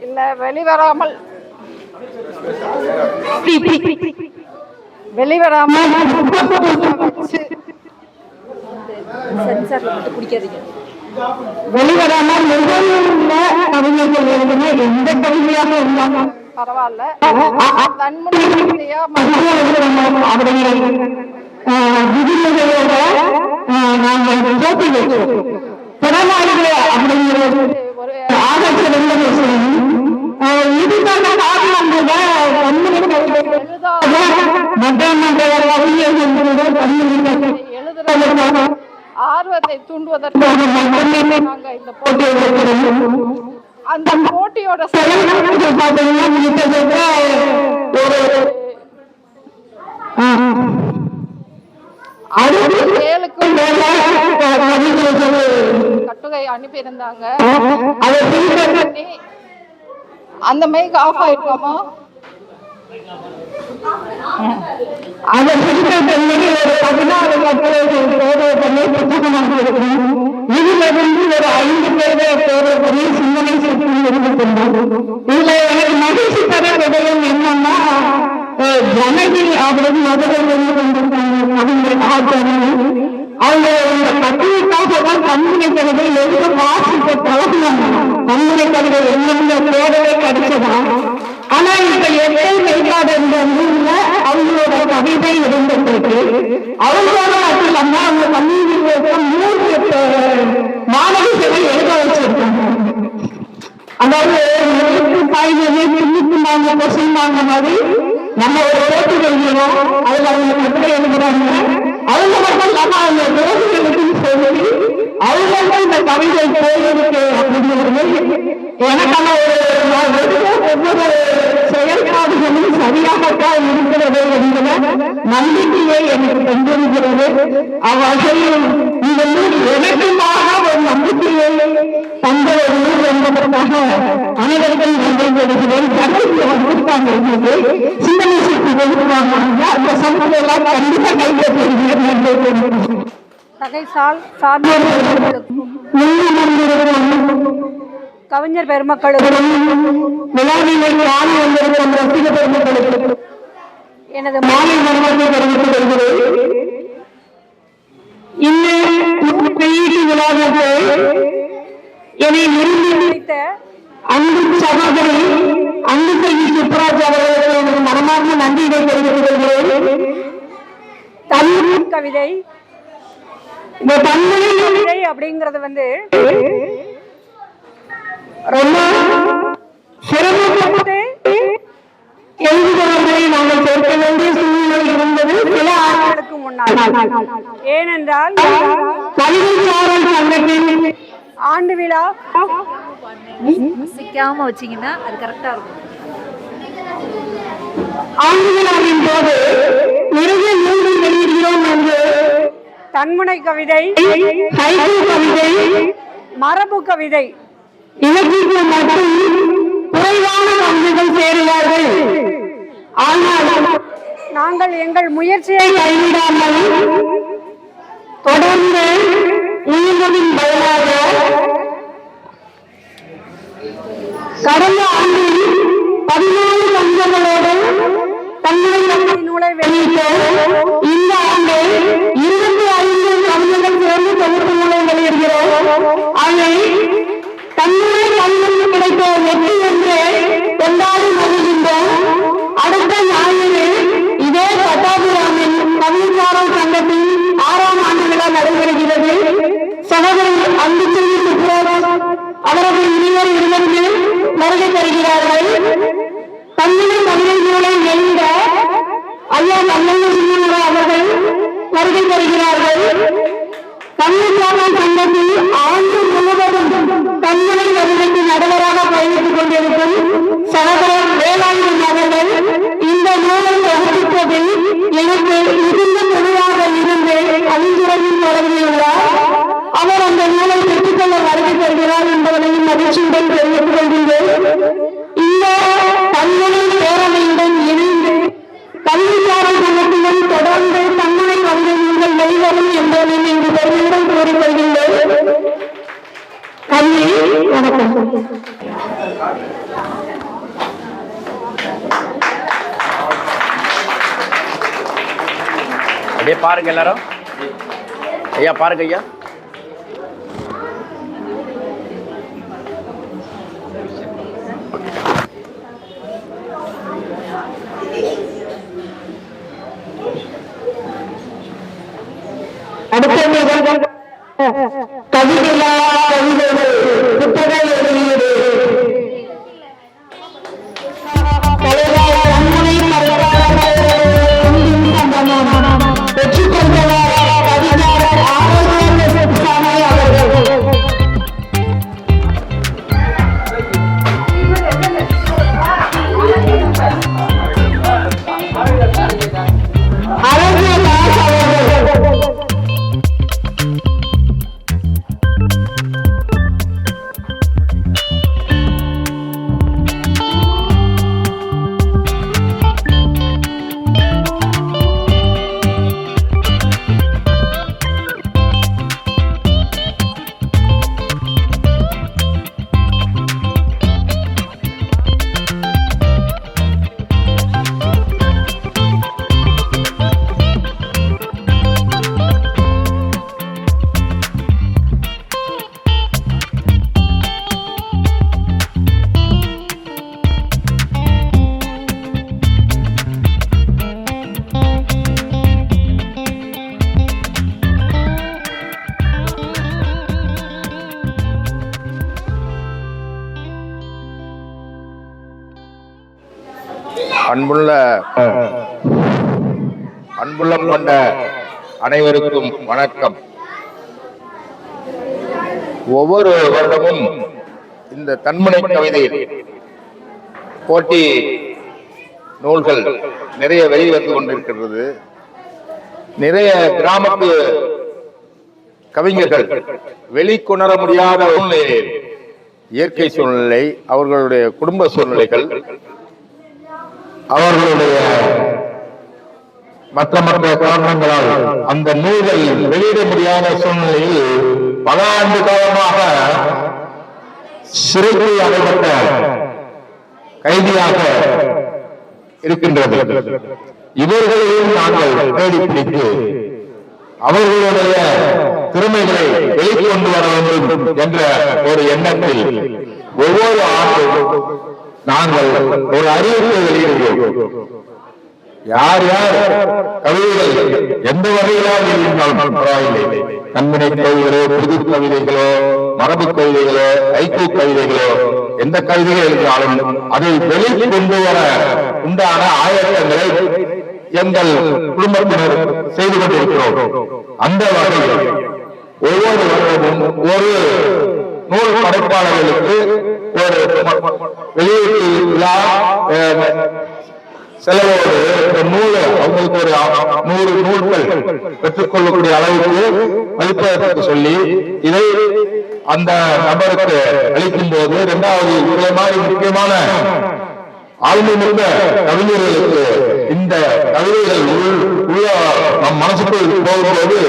இல்ல வெளிவராமல் வெளிவராமல் முதல்ல கவிஞர்கள் எழுதின எந்த கவிதையாக இருந்தாலும் பரவாயில்ல தன்முனை அப்படிங்கிற விதிமுறையோட நாங்கள் போட்டி வைக்கிறோம். திறனாளிகளே அப்படிங்கிற ஒரு ஆராய்ச்சி இதுக்கான காரணம் எழுதுற ஆர்வத்தை தூண்டுவதற்கு நாங்க இந்த போட்டி அந்த போட்டியோட கட்டுரை அனுப்பியிருந்தாங்க. அந்த மைக் ஆஃப் ஆயிருக்காமா? அதை ஒரு 16 கட்டுரைகள் தேர்வு பண்ணி புத்தகமாக இருக்கும். இதிலிருந்து ஒரு 5 பேரை தேர்வு பண்ணி சிந்தனை சுற்றி இருக்கின்றோம். இதுல எனக்கு மகிழ்ச்சி தர விடயம் என்னன்னா, ஜனகி அப்படின்னு மதுரை வந்து கொண்டிருக்காங்க கவிஞர் ஆச்சாரம். அவங்க இந்த கட்டுரைக்காக தான் கண்முனை கவிதை எழுத வாசிக்க பழகினாங்க. கண்முனை கவிதை என்னென்ன தேடவே கிடைச்சதா. ஆனா இப்ப எட்டை மெய்காடு என்ற ஊர்ல அவங்களோட கவிதை இருந்திருக்கு. அவங்களோட மட்டும் இல்லாம அவங்க கல்லூரியில் 3 மாணவிகளை எழுத வச்சிருக்காங்க. அதாவது நாங்க கொஸ்டின் வாங்க மாதிரி நம்ம ஒரு போட்டி எழுதுறோம். அதுல அவங்க கட்டுரை எழுதுறாங்க. அவங்க மட்டும் இல்லாம அவங்க விரோதிகளுக்கு சொல்லி அவங்க இந்த கவிதை போயிருக்கு அப்படிங்கிறது எனக்கான ஒவ்வொரு செயல்பாடுகளும் சரியாகத்தான் இருக்கிறது என்கிற நம்பிக்கையை எனக்கு தந்திருக்கிறது. அவ்வகையில் இந்த சொல்லி எனக்குமாக ஒரு நம்பிக்கையை தந்த ஒரு ஊர் என்பதற்காக அனைவருக்கும் நன்றி வருகிறேன். ஜனங்கள் வந்திருக்காங்க என்பது சிந்தனை சக்தி கொடுக்குவாங்க. அந்த சமூகம் எல்லாம் கண்டிப்பாக கைப்பற்றுகிறேன். தகைசால் சார்ந்தவர்களுக்கும் கவிஞர் பெருமக்களுக்கும் விழாவினை காண வந்திருக்கும் ரசிக பெருமக்களுக்கும் எனது மாலை வணக்கத்தை தெரிவித்துக் கொள்கிறேன். இந்த வெளியீட்டு விழாவிற்கு என்னை விரும்பி வைத்த அன்பு சகோதரி அன்புசெய்தி சுப்ராஜ் அவர்களுக்கு எனது மனமார்ந்த நன்றியை தெரிவித்துக் கொள்கிறேன். தமிழ் கவிதை இந்த தமிழில் கவிதை அப்படிங்கிறது வந்து ரொம்ப சிரமப்பட்டு எழுதுகிறவர்களை நாங்கள் சேர்க்க வேண்டிய சூழ்நிலை இருந்தது சில ஆண்டுகளுக்கு முன்னால். ஏனென்றால் கல்வி சாரல் சங்கத்தின் ஆண்டு விழா சிக்காம வச்சீங்கன்னா அது கரெக்டா இருக்கும். ஆண்டு விழாவின் போது நிறைய நூல்கள் வெளியிடுகிறோம் என்று தன்முனை கவிதை, ஹைக்கூ கவிதை, மரபு கவிதை, இலக்கியம் மட்டும் குறைவான கவிதைகள் சேருவார்கள். ஆனால் நாங்கள் எங்கள் முயற்சியை கைவிடாமல் தொடர்ந்து உயிர்களின் பயனாக கடந்த ஆண்டில் 14 கவிதைகளோடு தன்னுடைய நூலை வெளியிட்டோம். இந்த ஆண்டு 25 கவிதைகள் சேர்ந்து தொகுப்பு நூலை வெளியிடுகிறோம். அதை தன்னுடைய கவிதைக்கு கிடைத்த வெற்றி என்று கொண்டாடி மகிழ்கின்றோம். அடுத்த ஞாயிறு இதே பட்டாபிராமில் கவிஞர் சங்கத்தின் 6ஆம் ஆண்டு விழா நடைபெறுகிறது. சகோதரி அன்புசெய்தி சுப்ராஜ் அவரது இருவர் வருகை தருகிறார்கள். தமிழ் கவிதை நூலை எழுத ஐயா நல்ல அவர்கள் வருகை தருகிறார்கள். கவிஞர் சங்கத்தில் ஆண்டு முழுவதும் தமிழை கவிதைக்கு நடுவராக பயணித்துக் கொண்டிருக்கும் சகோதரர் வேலாயுதன் அவர்கள் இந்த நூலை வகுப்பிப்பதில் எனக்கு மிகுந்த பொதுவாக இருந்து கவிஞரின் தொடங்கியுள்ளார். அவர் அந்த நூலை பெற்றுக்கொள்ள வருகை தருகிறார் என்பதனையும் மகிழ்ச்சியுடன் தெரிவித்துக் கொள்கிறேன். இந்த தமிழை பேரவையுடன் இணைந்து கல்விசாரல் சங்கத்திலும் தொடர்ந்து தன்முனை கவிதை நூல்கள் வெளிவரும் என்பதை இங்கு பெருமையுடன் கூறிக்கொள்கின்றேன். நன்றி, வணக்கம். அப்படியே பாருங்க எல்லாரும். ஐயா பாருங்க ஐயா. அடுத்த கவிதையா கவிதை புத்தக வெளியீடு பெற்றுக்கொண்டவர் கவிஞர் ஆரோக்கிய சாமி அவர்கள். ஆரோக்கியதாஸ் அவர்கள். அன்புள்ளம் கொண்ட அனைவருக்கும் வணக்கம். ஒவ்வொரு வருடமும் இந்த தன்முனை கவிதை போட்டி நூல்கள் நிறைய வெளிவந்து கொண்டிருக்கிறது. நிறைய கிராமத்து கவிஞர்கள் வெளிக்கொணர முடியாத சூழ்நிலை, இயற்கை சூழ்நிலை, அவர்களுடைய குடும்ப சூழ்நிலைகள், அவர்களுடைய மற்ற காரணங்களால் அந்த நூல்கள் வெளியிட முடியாத சூழ்நிலையில் பல ஆண்டு காலமாக சிறைக்குள் அடைபட்ட கைதியாக இருக்கின்றது. இவர்களையும் நாங்கள் தேடி பிடித்து அவர்களுடைய திறமைகளை வெளிக்கொண்டு வர வேண்டும் என்ற ஒரு எண்ணத்தில் ஒவ்வொரு ஆண்டும் நாங்கள் ஒரு அறிவிப்பை வெளியிடுவோம். யார் யார் கவிதைகள் எந்த வகையிலாக இருந்தாலும் பரவாயில்லை, கண்மனை கவிதைகளோ, புது கவிதைகளோ, மரபு கவிதைகளோ, ஐக்கூ கவிதைகளோ, எந்த கவிதைகள் எழுதினாலும் அதை வெளிக்கொண்டு வர உண்டான ஆயத்தங்களை எங்கள் குடும்பத்தினர் செய்து கொண்டிருக்கிறோம். அந்த வகையில் ஒவ்வொரு வருடமும் ஒரு நூல் படைப்பாளர்களுக்கு ஒரு வெளியீட்டு விழா செலவோடு நூல் அவங்களுக்கு ஒரு 100 நூல்கள் பெற்றுக்கொள்ளக்கூடிய அளவுக்கு மதிப்பதற்கு சொல்லி இதை அந்த நபருக்கு அளிக்கும் போது, இரண்டாவது இதே மாதிரி முக்கியமான ஆளுமை மிக்க கவிஞர்களுக்கு இந்த கவிதைகள் உள்ள நம் மனசுக்குள் போகும்போது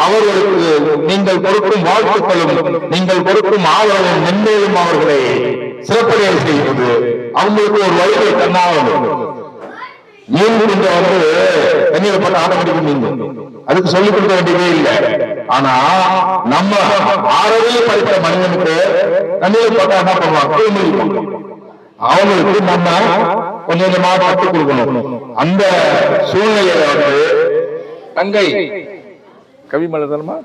அவர்களுக்கு நீங்கள் கொடுக்கும் வாழ்த்துக்களும் நீங்கள் கொடுக்கும் ஆதரவும் மென்மேலும் அவர்களை சிறப்படைய செய்கிறது. அவங்களுக்கு ஒரு வழியை தன்னாகும். மீன் குடிக்க தண்ணீரை போட்டு ஆட்டோமேட்டிக் மீன், அதுக்கு சொல்லிக் கொடுக்க வேண்டியதே இல்லை. ஆனா நம்ம ஆறவே படித்த மனிதனுக்கு தண்ணீரை போட்டா என்ன பண்ணுவாங்க, அவங்களுக்கு நம்ம கொஞ்சம் கொஞ்சமா கற்றுக் கொடுக்கணும். அந்த சூழ்நிலையில தங்கை கவிமலர்மா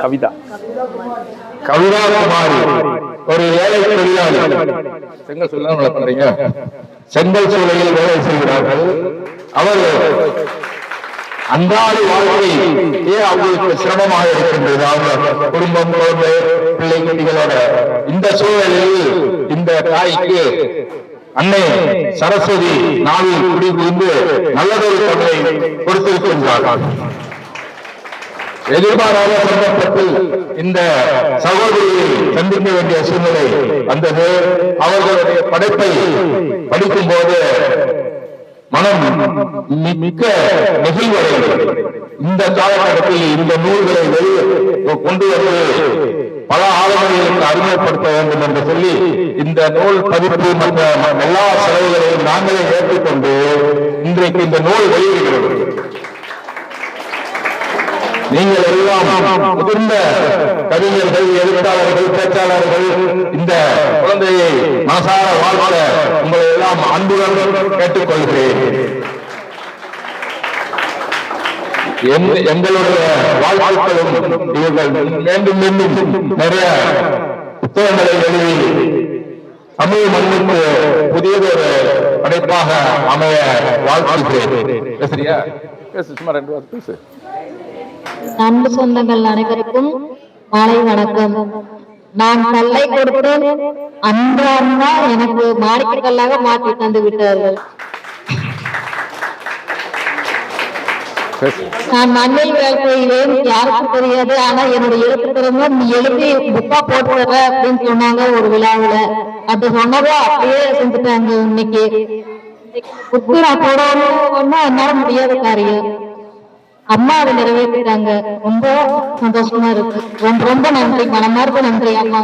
கவிதா குமாரி ஒரு ஏழை தொழிலாளி, செங்கல் சூழல் பண்றீங்க, செங்கல் சூழலில் வேலை செய்கிறார்கள். அவர் அன்றாட வாழ்க்கை அவங்களுக்கு சிரமமாக இருக்கின்றது. அவங்க குடும்பம், குழந்தை, பிள்ளை குட்டிகளோட இந்த சூழலில் இந்த தாய்க்கு அன்னை சரஸ்வதி நாளில் குடிபுரிந்து நல்லதொரு தமிழை கொடுத்திருக்கின்றார்கள். எதிர்பாராத சந்தர்ப்பத்தில் இந்த சகோதரியை சந்திக்க வேண்டிய சூழ்நிலை வந்தது. அவர்களுடைய படைப்பை படிக்கும் போது மனம் மிக்க நெகிழ்வடைகிறது. இந்த காலகட்டத்தில் இந்த நூல்களை வெளியே கொண்டு வந்து பல ஆளுநர்களுக்கு அறிமுகப்படுத்த வேண்டும் என்று சொல்லி இந்த நூல் பதிப்பு மற்ற எல்லா செலவுகளையும் நாங்களே ஏற்றுக்கொண்டு இன்றைக்கு இந்த நூல் வெளியிடுகிறது. நீங்கள் எல்லாம் முதிர்ந்த கவிஞர்கள், எழுத்தாளர்கள், பேச்சாளர்கள் இந்த குழந்தையை மனசார வாழ்த்த உங்களை எல்லாம் அன்புடன் கேட்டுக்கொள்கிறேன். எங்களுடைய வாழ்த்துக்களும் இவர்கள் மீண்டும் மீண்டும் நிறைய புத்தகங்களை எழுதி தமிழ் மண்ணுக்கு புதியதொரு படைப்பாக அமைய வாழ்த்துகிறேன். பேசுறியா? பேசு, சும்மா 2 வார்த்தை பேசு. அன்பு சொந்தங்கள் அனைவருக்கும் மாலை வணக்கம். நான் கல்லை கொடுத்து அந்த அண்ணா எனக்கு மாணிக்க கல்லாக மாற்றி தந்து விட்டார்கள். நான் மண்ணில் வேலை செய்வேன், யாருக்கும் தெரியாது. ஆனா என்னுடைய எழுத்து திறமை நீ எழுதி புக்கா போட்டு தர அப்படின்னு சொன்னாங்க ஒரு விழாவுல. அது சொன்னதோ அப்படியே செஞ்சுட்டாங்க. இன்னைக்கு புக்கு நான் போடணும்னா என்னால முடியாத காரியம். அம்மா அதை நிறைவேற்றிட்டாங்க. ரொம்ப சந்தோஷமா இருக்கு. ரொம்ப ரொம்ப நன்றி, மனமார்ந்த நன்றி அம்மா.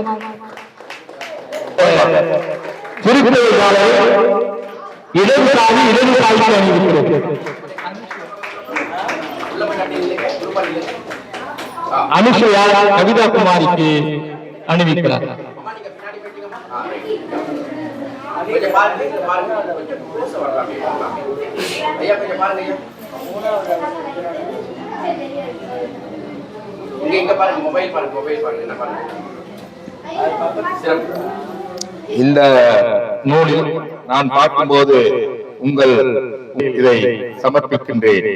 அனுஷயா கவிதா குமாரிக்கு அணிவிக்கிறார். இந்த நூலில் நான் பார்க்கும்போது உங்கள் இதை சமர்ப்பிக்கின்றேன்.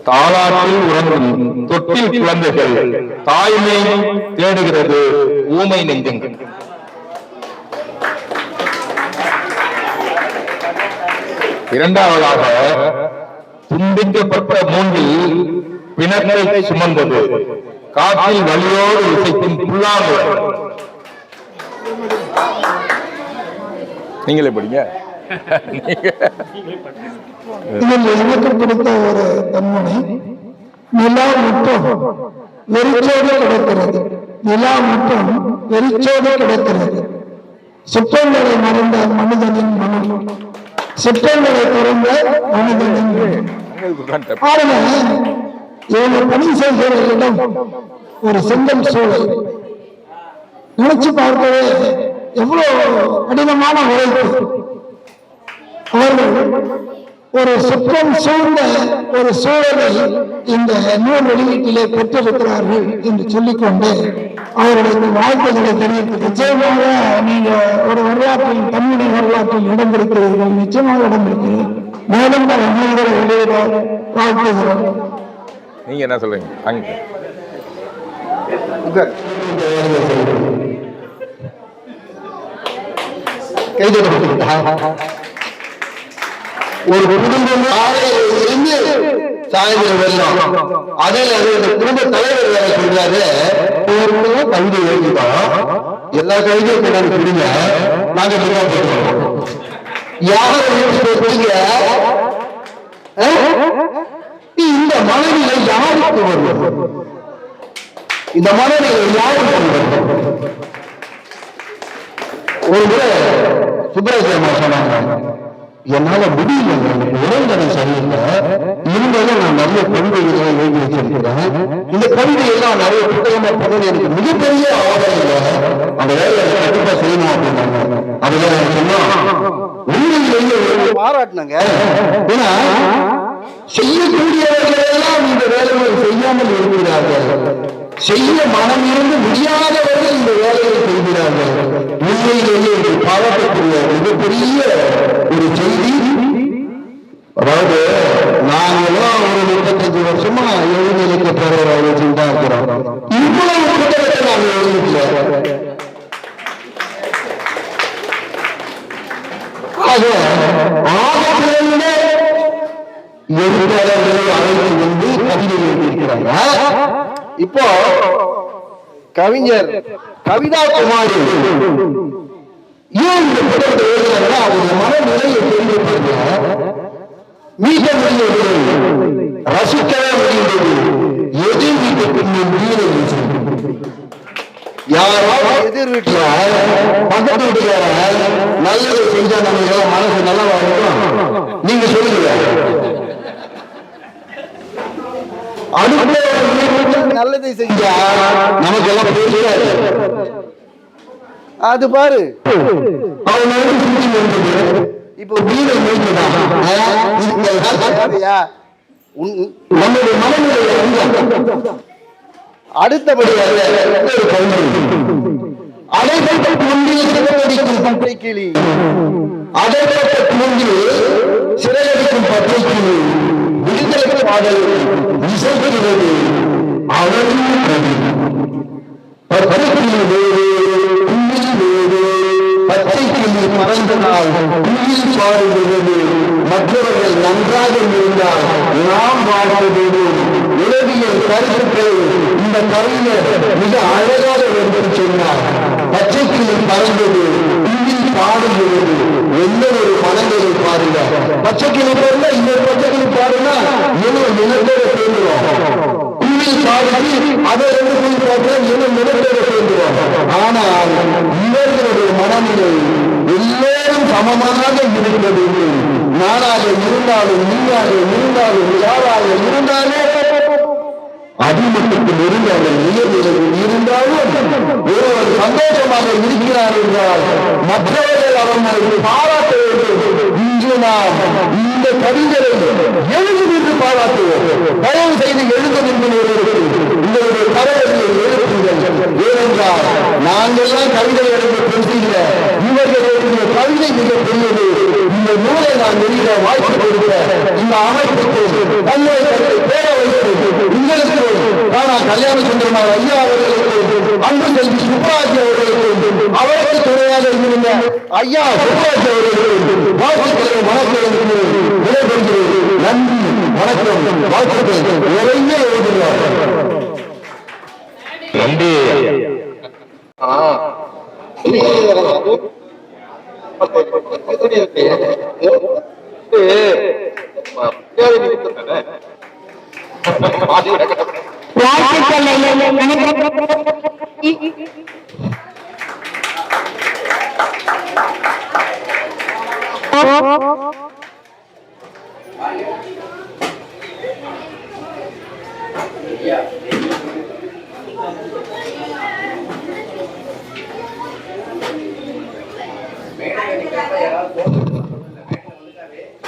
தாலாட்டில் உறங்கும் தொட்டில் குழந்தைகள் தாய்மை தேடுகிறது ஊமை நெஞ்சங்கள். இரண்டாவதாக துண்டிக்கப்பட்ட மூங்கில் பிணத்தை சுமந்தது, காற்றில் வலியோடு இசைக்கும் புல்லாங்குழல். நீங்களே படிங்க. இதில் எனக்கு பிடித்த ஒரு தன்மணி, நிலா முற்றம் வெறிச்சோடு கிடக்கிறது, நிலா முற்றம் வெறிச்சோடு கிடக்கிறது, சுற்றங்களை மறந்த மனிதனின் மனம், சுற்றங்களை துறந்த மனிதனின் பாருங்க. இவங்க பணி செய்கிற இடம் ஒரு செங்கல் சூழல். நினைச்சு பார்க்கவே எவ்வளவு கடினமான உழைப்பு. அவர்கள் ஒரு சுற்றம் சூழ்ந்த ஒரு சூழலை இந்த நூல் வெளியீட்டிலே பெற்றிருக்கிறார்கள் என்று சொல்லிக்கொண்டு அவர்களுக்கு வாழ்த்துக்களை தெரிவித்து, நிச்சயமாக நீங்க ஒரு வரலாற்றில், தமிழ் வரலாற்றில் இடம் இருக்கிறீர்கள், நிச்சயமாக இடம் இருக்கிறீர்கள். மேலும் நூல்களை வெளியிட வாழ்த்துகிறோம். நீங்க என்ன சொல்றீங்க? ஒரு குடும்பம் இருந்து சாயந்தரம் வரலாம். அதில் குடும்ப தலைவர் வேலை சொல்றாரு, கவிதை எழுதிட்டோம், எல்லா கவிதையும் கொண்டாந்து கொடுங்க, நாங்க இந்த மனநிலை யாருக்கு வரும்? இந்த மனநிலை யாருக்கு வரும்? ஒரு முறை சுப்பிரமணியமா சொன்னாங்க, என்னால முடியல, இளைஞனை சரியில்லை, இருந்தாலும் நான் நிறைய கவிதைகளை எழுதி வச்சிருக்கிறேன், இந்த கவிதையெல்லாம் நிறைய புத்தகமா போது எனக்கு மிகப்பெரிய ஆவணம் இல்லை, அந்த வேலையை கண்டிப்பா செய்யணும் அப்படின்னாங்க. அதுதான் சொன்னா உண்மையிலேயே பாராட்டினாங்க. ஏன்னா செய்யக்கூடியவர்களெல்லாம் இந்த வேலைகளை செய்யாமல் இருக்கிறார்கள், செய்ய மனம் இருந்து முடியாதவர்கள் இந்த வேலையை செய்கிறார்கள். உண்மையிலேயே பாராட்டக்கூடிய மிகப்பெரிய ஒரு செய்தி. அதாவது நாங்கெல்லாம் ஒரு 35 வருஷமா எழுநிலைக்கு போறவர்களை செஞ்சா இருக்கிறோம். இவ்வளவு புத்தகத்தை நாங்கள் எழுதிக்கல. ஆக ஆகத்திலிருந்த எழுத்தாளர்கள் அழைத்து வந்து கவிதை எழுதியிருக்கிறாங்க. இப்போ கவிஞர் கவிதா குமாரி ஏன் இந்த புத்தகத்தை எழுதுறாங்கன்னா அவருடைய மனநிலையை தெரிவிப்பாங்க. மீட்ட முடியவில்லை, ரசிக்கவே முடிந்தது, எதிர் வீட்டுக்கு வீடு யாராவது எதிர் வீட்டுல பக்கத்து வீட்டுக்கார நல்லது செஞ்சா நமக்கு மனசு நல்லவா இருக்கும்? நீங்க சொல்லுங்க. நல்லதை செஞ்சா நமக்கு எல்லாம் பேசுறாரு. அது பாரு, அவன் இப்போ வீடு நம்முடைய மனநிலை அடுத்தபடியாக அடைப்பட்ட முன்பில் சிறையடிக்கும் பட்டை கிளி, அடைப்பட்ட முன்பில் சிறையடிக்கும் பட்டை கிளி விடுதலை பாடல் இசைக்கிறது. அவனும் பச்சை கிளி வேறு, உண்மையில் வேறு, பச்சை கிளி மறைந்த நாள் உண்மையில் பாடுகிறது. மற்றவர்கள் நன்றாக இருந்தால் நாம் வாழ்வது உளவியல் கருத்துக்கள் இந்த கவிஞர் மிக அழகாக என்று சொன்னார். பச்சை கிளி பறந்தது, உண்மையில் பாடுகிறது. எந்த ஒரு மனங்களை பாருங்க, பச்சை கிளி பாருங்க, இன்னொரு பச்சை கிளி பாருங்க, இன்னும் நிலத்தோட சேர்ந்துடும். உண்மையில் பாடுறது அதை ரெண்டு போய் பார்த்தா இன்னும் நிலத்தோட சேர்ந்துடும். ஆனால் இவர்களுடைய மனநிலை எல்லோரும் சமமாக இருக்கிறது. நானாக இருந்தாலும், நீயாக இருந்தாலும், யாராக இருந்தாலும், அடிமட்டத்தில் இருந்தாலும், உயர்நிலையில் இருந்தாலும் ஒருவர் சந்தோஷமாக இருக்கிறார் என்றால் மற்றவர்கள் அவர்களுக்கு பாராட்ட வேண்டும். இன்று நாம் இந்த கவிஞரை எழுதும் என்று பாராட்டுவோம். தயவு செய்து எழுதும் என்று உங்களுடைய தலைவர்களை எழுப்புங்கள். ஏனென்றால் நாங்கள்லாம் கவிதை எழுத பேசுகிற இவர்களுடைய கவிதை மிகப்பெரியது. இந்த நூலை நான் வெளியிட வாய்ப்பு கொடுக்க இந்த அமைப்புக்கு தன்னுடைய கருத்தை பேர வைத்து உங்களுக்கு கல்யாண சுந்தரமார் ஐயா அவர்களுக்கு, அன்பு செல்வி சுப்பராஜ் அவர்களுக்கு, அவருக்கு துணையாக இருந்த ஐயா சுப்பராஜ் அவர்களுக்கு வாழ்த்துக்களை வணக்கம் விடைபெறுகிறேன். நன்றி, வணக்கம், வாழ்த்துக்கள். நிறைய நன்றி.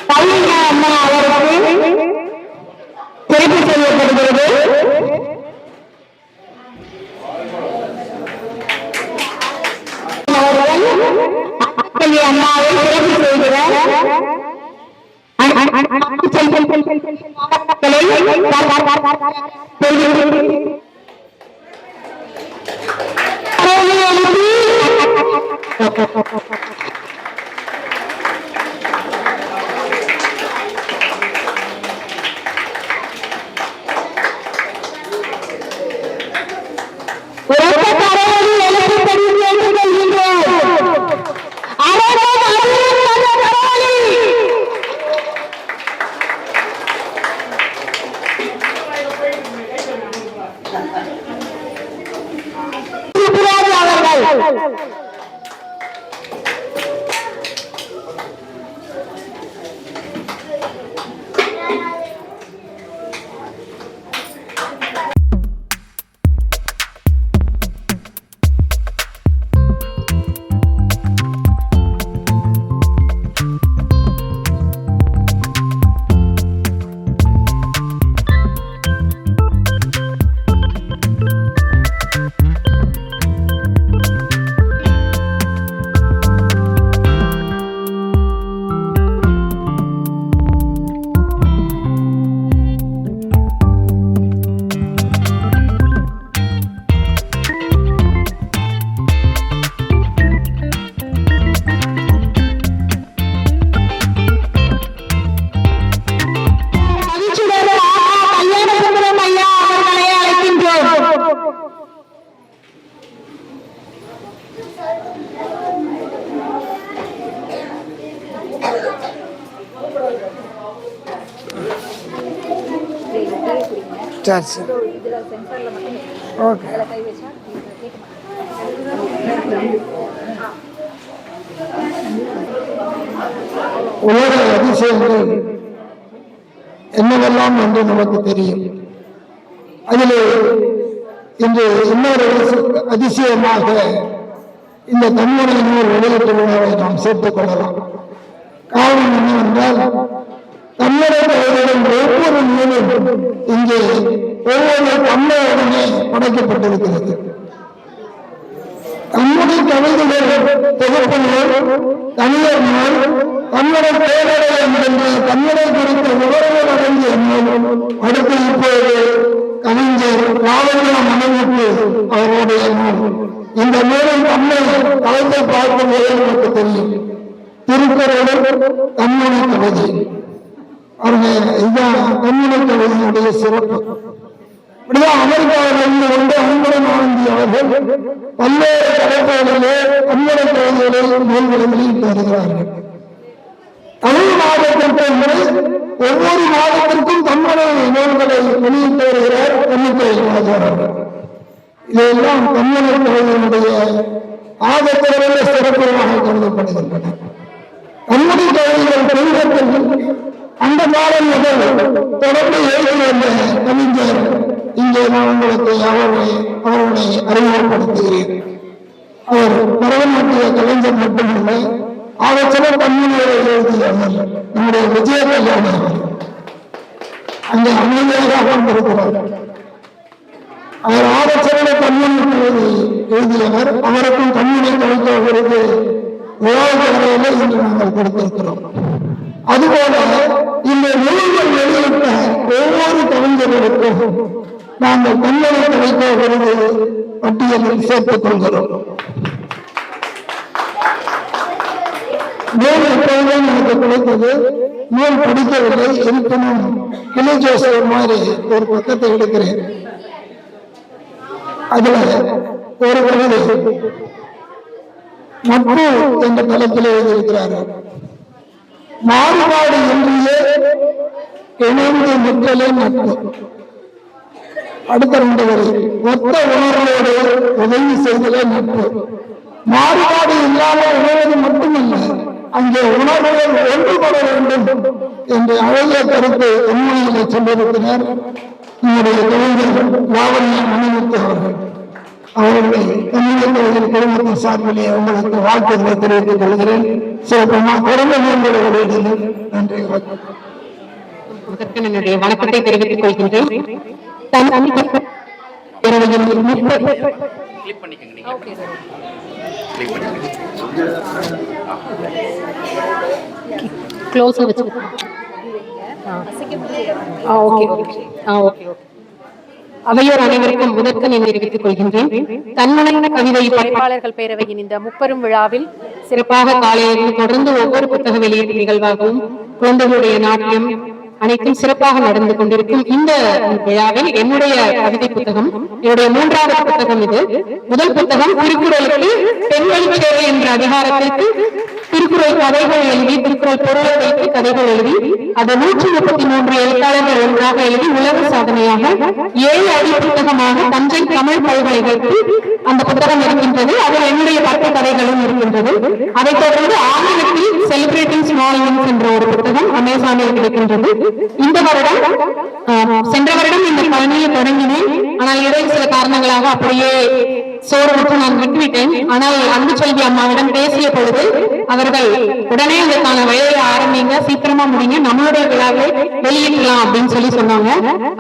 பள்ளிங்க அம்மா அவருக்கு தெரிவு செய்யப்படுகிறது. அவர்கள் அம்மாவை சிறப்பு செய்கிறார். சரி சரி ஓகே. உலக அதிசயங்கள் என்னவெல்லாம் என்று நமக்கு தெரியும். அதிலே இன்று இன்னொரு அதிசயமாக இந்த தன்முறை நூல் வெளியீட்டு விழாவை நாம் சேர்த்துக் கொள்ளலாம். காரணம் என்னவென்றால் தமிழக ஒவ்வொரு நூலும் இங்கே ஒவ்வொரு தமிழருடனே படைக்கப்பட்டிருக்கிறது. தமிழ் கவிதைகள் தொகுப்பு நூல், தமிழர் நூல், தமிழர் பேரடையம் என்ற தமிழை குறித்த விவரங்கள் அடங்கிய நூல், அடுத்து இப்போது கவிஞர் ராவண மனைவிக்கு அவருடைய நூல். இந்த நூலில் தமிழை கலைத்தை பார்க்கும்போது நமக்கு தெரியும். திருக்குறள் தன்மொழி கவிதை, இதுதான் தன்மொழி கவிதையினுடைய சிறப்பு. இப்படிதான் அமெரிக்காவிலிருந்து வந்து அன்புடன் ஆனந்தி அவர்கள் பல்வேறு தலைப்புகளிலே தன்மொழி கவிதைகளை நூல்களை வெளியிட்டு வருகிறார்கள். தமிழ் மாதத்திற்கு ஒவ்வொரு மாதத்திற்கும் தன்மொழி நூல்களை வெளியிட்டு வருகிறார் தன்னிக்கை அவர்கள். இதையெல்லாம் தன்மொழி கவிதையினுடைய ஆதத்திலிருந்த சிறப்புமாக கருதப்படுகின்றன. தன்மொழி கவிதைகள் பெருங்கத்தில் அந்த காலம் முதல் தொடர்ந்து எழுதி வந்த கவிஞர் இங்கே நான் உங்களுக்கு அவர்களை அறிமுகப்படுத்துகிறேன். அவர் பரதநாட்டிய கலைஞர் மட்டுமல்ல, அவர் சில தன்மொழிகளை எழுதியவர் நம்முடைய விஜய கல்யாணி அவர். அங்கே அமைதியாக அமர்ந்திருக்கிறார். அவர் ஆலோசனை தன்மொழி எழுதியவர். அவருக்கும் தன்மொழி கவிதை விருது விழாவுக்கு இன்று நாங்கள் கொடுத்திருக்கிறோம். அதுபோல இந்த நூல்கள் வெளியிட்ட ஒவ்வொரு கவிஞர்களுக்கும் நாங்கள் தன்மொழி கவிதை விருது பட்டியலில் சேர்த்துக் கொள்கிறோம். நூல் எப்போதும் எனக்கு கிடைத்தது. நூல் படிக்கவில்லை, இருப்பினும் கிளி ஜோசப் மாதிரி ஒரு பக்கத்தை எடுக்கிறேன். அதுல ஒரு வயது நட்பு என்ற தளத்தில் எழுதியிருக்கிறார்கள். மாறுபாடு இன்றியே இணைந்து நிற்றலே நட்பு. அடுத்த 2 வரை ஒத்த உணர்வோடு உதவி செய்தலே நட்பு. மாறுபாடு இல்லாமல் உணர்வது மட்டுமல்ல, அங்கே உணர்வுகள் ஒன்றுபட வேண்டும் என்ற அழகிய கருத்து உண்மையிலே சொல்லியிருக்கிறார் நம்முடைய கவிஞர் லாவண்யா மணிமுத்து அவர்கள். அவர்களை தமிழக குடும்பத்தின் சார்பிலே உங்களுக்கு வாழ்த்துக்களை தெரிவித்துக் கொள்கிறேன். சிறப்பாக குறைந்த மேம்படுவதில் நன்றி. என்னுடைய வணக்கத்தை தெரிவித்துக் கொள்கின்றேன். அவையோர் அனைவருக்கும் முதற்கண் தெரிவித்துக் கொள்கின்றேன். தன்மனையான கவிதை படைப்பாளர்கள் பேரவையின் இந்த முப்பெரும் விழாவில் சிறப்பாக காலையிலிருந்து தொடர்ந்து ஒவ்வொரு புத்தக வெளியீட்டு நிகழ்வாகவும் குழந்தைகளுடைய நாட்டியம் அனைத்தும் சிறப்பாக நடந்து கொண்டிருக்கும் இந்த விழாவில் என்னுடைய கவிதை புத்தகம், என்னுடைய 3வது புத்தகம் இது. முதல் புத்தகம் திருக்குறளுக்கு பெண்வழி சேவை என்ற அதிகாரத்திற்கு திருக்குறள் கதைகள் எழுதி, திருக்குறள் பொருளை வைத்து கதைகள் எழுதி, அதை 133 எழுத்தாளர்கள் ஒன்றாக எழுதி உலக சாதனையாக 7 அடி புத்தகமாக தஞ்சை தமிழ் பல்கலைக்கழகத்தில் அந்த புத்தகம் இருக்கின்றது. அதில் என்னுடைய 10 கதைகளும் இருக்கின்றது. அதைத் தொடர்ந்து ஆங்கிலத்தில் செலிபிரேட்டிங் ஸ்மால் இவென்ட்ஸ் என்ற ஒரு புத்தகம் அமேசானில் கிடைக்கின்றது. இந்த வருடம் சென்ற வருடம் இந்த பணியை தொடங்கினேன். ஆனால் இடையில் சில காரணங்களாக அப்படியே சோர்வுற்று நான் விட்டுவிட்டேன். ஆனால் அன்புச்செல்வி அம்மாவிடம் பேசிய பொழுது அவர்கள் உடனே அதற்கான வயதை ஆரம்பிங்க, சீக்கிரமா முடிங்க, நம்மளுடைய விழாவை வெளியிடலாம் அப்படின்னு சொல்லி சொன்னாங்க.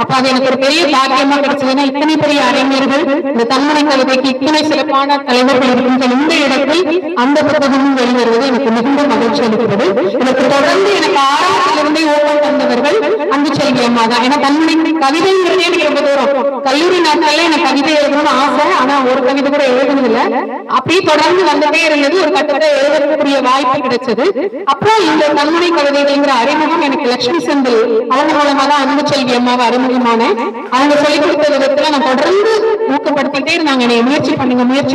அப்ப அது எனக்கு ஒரு பெரிய பாக்கியமா கிடைச்சதுன்னா, இத்தனை பெரிய அறிஞர்கள் இந்த தன்மனை கவிதைக்கு இத்தனை சிறப்பான தலைவர்கள் இருக்கின்ற இந்த இடத்தில் அந்த புத்தகமும் வெளிவருவது எனக்கு மிகுந்த மகிழ்ச்சி அளிக்கிறது. எனக்கு தொடர்ந்து எனக்கு ஆரம்பத்திலிருந்தே ஓட்டம் தந்தவர்கள் அன்புச்செல்வி அம்மா தான். ஏன்னா தன்மனை கவிதைங்கிறதே எனக்கு ரொம்ப தூரம். கல்லூரி நாட்கள்ல எனக்கு கவிதை எழுதணும்னு ஆசை, ஆனா ஒரு கவிதை கூட எழுதுனதில்லை. அப்படியே தொடர்ந்து வந்துட்டே இருந்தது. ஒரு கட்டத்தை எழுதக்கூடிய வாய்ப்பு கிடைச்சது. அப்புறம் இந்த தன்மனை கவிதைங்கிற அறிமுகம் எனக்கு லட்சுமி செந்தில் அவங்க மூலமா தான் அன்புச்செல்வி அம்மாவை அறிமுகமான. அவங்க சொல்லிக் கொடுத்த விதத்துல நான் தொடர்ந்து ஊக்கப்படுத்திட்டே இருந்தாங்க, என்னை முயற்சி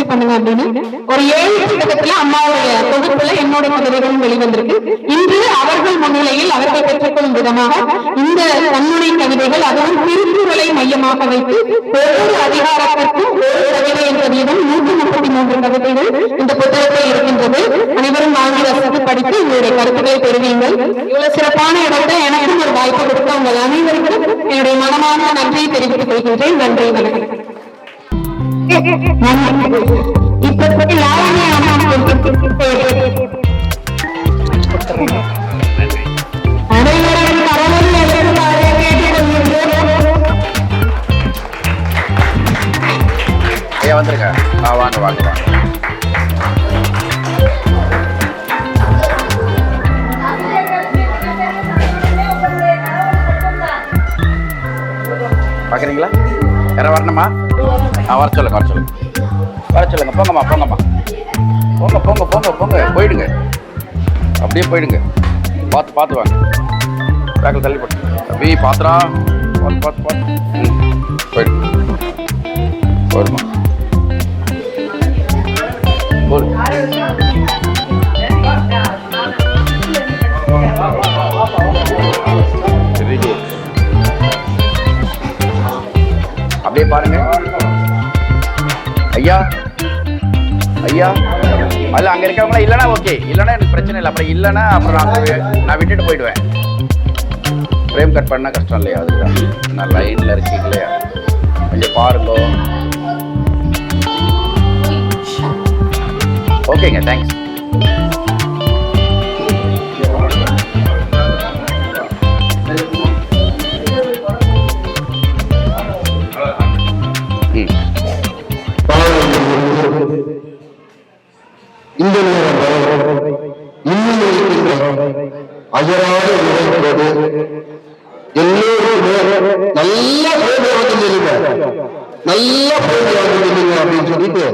பண்ணுங்க அப்படின்னு. ஒரு 7 புத்தகத்துல அம்மாவுடைய தொகுப்புல என்னோட கவிதைகளும் வெளிவந்திருக்கு. இன்று அவர்கள் முன்னிலையில் அவர்கள் பெற்றுக்கொள்ளும் விதமாக இந்த தன்மனை கவிதைகள், அதுவும் திருக்குறளை மையமாக வைத்து ஒவ்வொரு அதிகாரத்திற்கும் ஒரு கவிதை என்ற வீதம் 133 கவிதைகள் இந்த புத்தகத்தில் இருக்கின்றது. அனைவரும் வாங்கி ரசித்து படித்து உங்களுடைய கருத்துக்களை பெறுவீங்கள். இவ்வளவு சிறப்பான இடத்தை எனக்கும் ஒரு வாய்ப்பு கொடுத்த உங்கள் அனைவருக்கும் என்னுடைய மனமான நன்றியை தெரிவித்துக் கொள்கின்றேன். நன்றி, வணக்கம். இப்ப லாவண்யா வந்துருங்க. வாங்க வாங்க வாங்க. பாக்குறீங்களா? யார வரணுமா? வர சொல்லுங்க போங்கம்மா போங்க போயிடுங்க, அப்படியே போயிடுங்க. பார்த்து வாங்க. பேக்கில் தள்ளி போட்டு அப்படியே பாத்துரா. பார்த்து போயிடுமா வெரி குட். அப்படியே பாருங்க. ஐயா அதில் அங்கே இருக்கவங்களா இல்லைன்னா ஓகே, இல்லைன்னா எனக்கு பிரச்சனை இல்லை. அப்புறம் இல்லைன்னா அப்புறம் நான் விட்டுட்டு போயிடுவேன். ஃப்ரேம் கட் பண்ணால் கஷ்டம் இல்லையா? அதுதான் நான் லைனில் இருக்கேன் இல்லையா? கொஞ்சம் பாருங்க. ஓகேங்க, தேங்க்ஸ். இந்த அயராத உழைப்பது எல்லோருமே நல்ல போது அப்படின்னு சொல்லிட்டு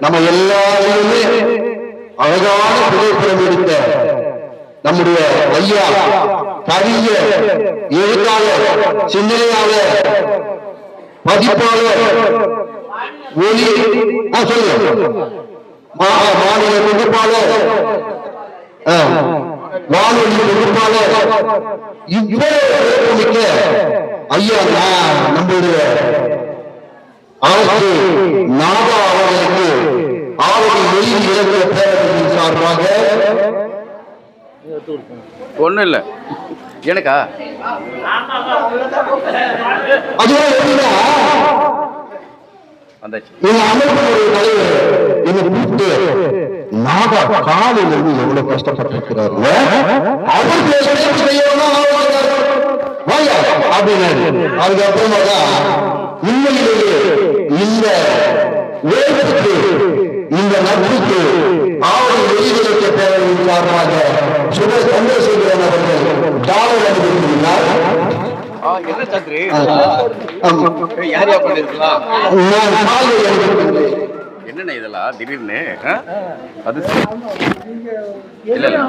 நம்ம எல்லாருமே அழகான புகைப்படம் எடுத்த நம்முடைய ஐயா கவிய எழுத்தாளர், சிந்தனையாளர், பதிப்பாளர், ஒலி சொல்லுங்க, மாநில தொகுப்பாளர், வானொலி தொகுப்பாளர், இவ்வளவு மிக்க ஐயா நம்முடைய அரசு நாகா அவர்களுக்கு ஆவணி மொழி இலக்கிய பேரவையின் சார்பாக ஒண்ணும் இல்ல எனக்கா அதுவும் எப்படின்னா வந்தாச்சு. இந்த அமைப்பினுடைய தலைவர் என்னை கூப்பிட்டு நாகா காலையில இருந்து எவ்வளவு கஷ்டப்பட்டிருக்கிறாரு, அவருக்கு அப்படின்னாரு. அதுக்கப்புறமா தான் உண்மையிலேயே இந்த உழைப்புக்கு, இந்த நட்புக்கு ஆவணி வெளியிலக்க பேரவையின் சார்பாக சுப சந்திரசேகரன் அவர்கள் டாலர் அனுப்பியிருக்கிறார். என்ன சந்திரி யார் யா பண்ணிருக்கலாம்? நான் காலை என்னண்ணே இதெல்லாம் திடீர்னு அது இல்ல இல்ல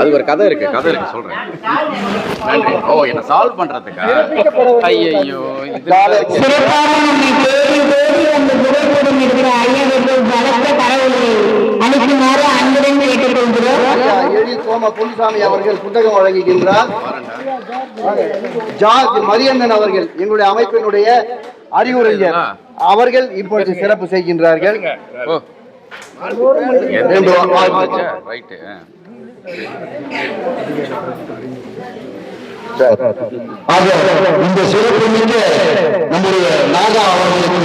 அது ஒரு கதை இருக்கு சொல்றேன். நன்றி. ஓ என்ன சால்வ் பண்றதுக்கா? ஐயோ சிறப்பாக நம்மை தேடி தேடி அந்த புகைப்படம் இருக்கிற ஐயவர்கள் பலத்த கடவுளை அளிக்குமாறு அன்புடன் கேட்டுக்கொள்கிறோம். எழில் சோம பொன்னுசாமி அவர்கள் புத்தகம் வழங்குகின்றார். ஜார்ஜ் மரியந்தன் அவர்கள் எங்களுடைய அமைப்பினுடைய அறிவுரைஞர் அவர்கள் இப்பொழுது சிறப்பு செய்கின்றார்கள். இந்த சிறப்பு மிக்க நம்முடைய நாகா அவர்களுக்கு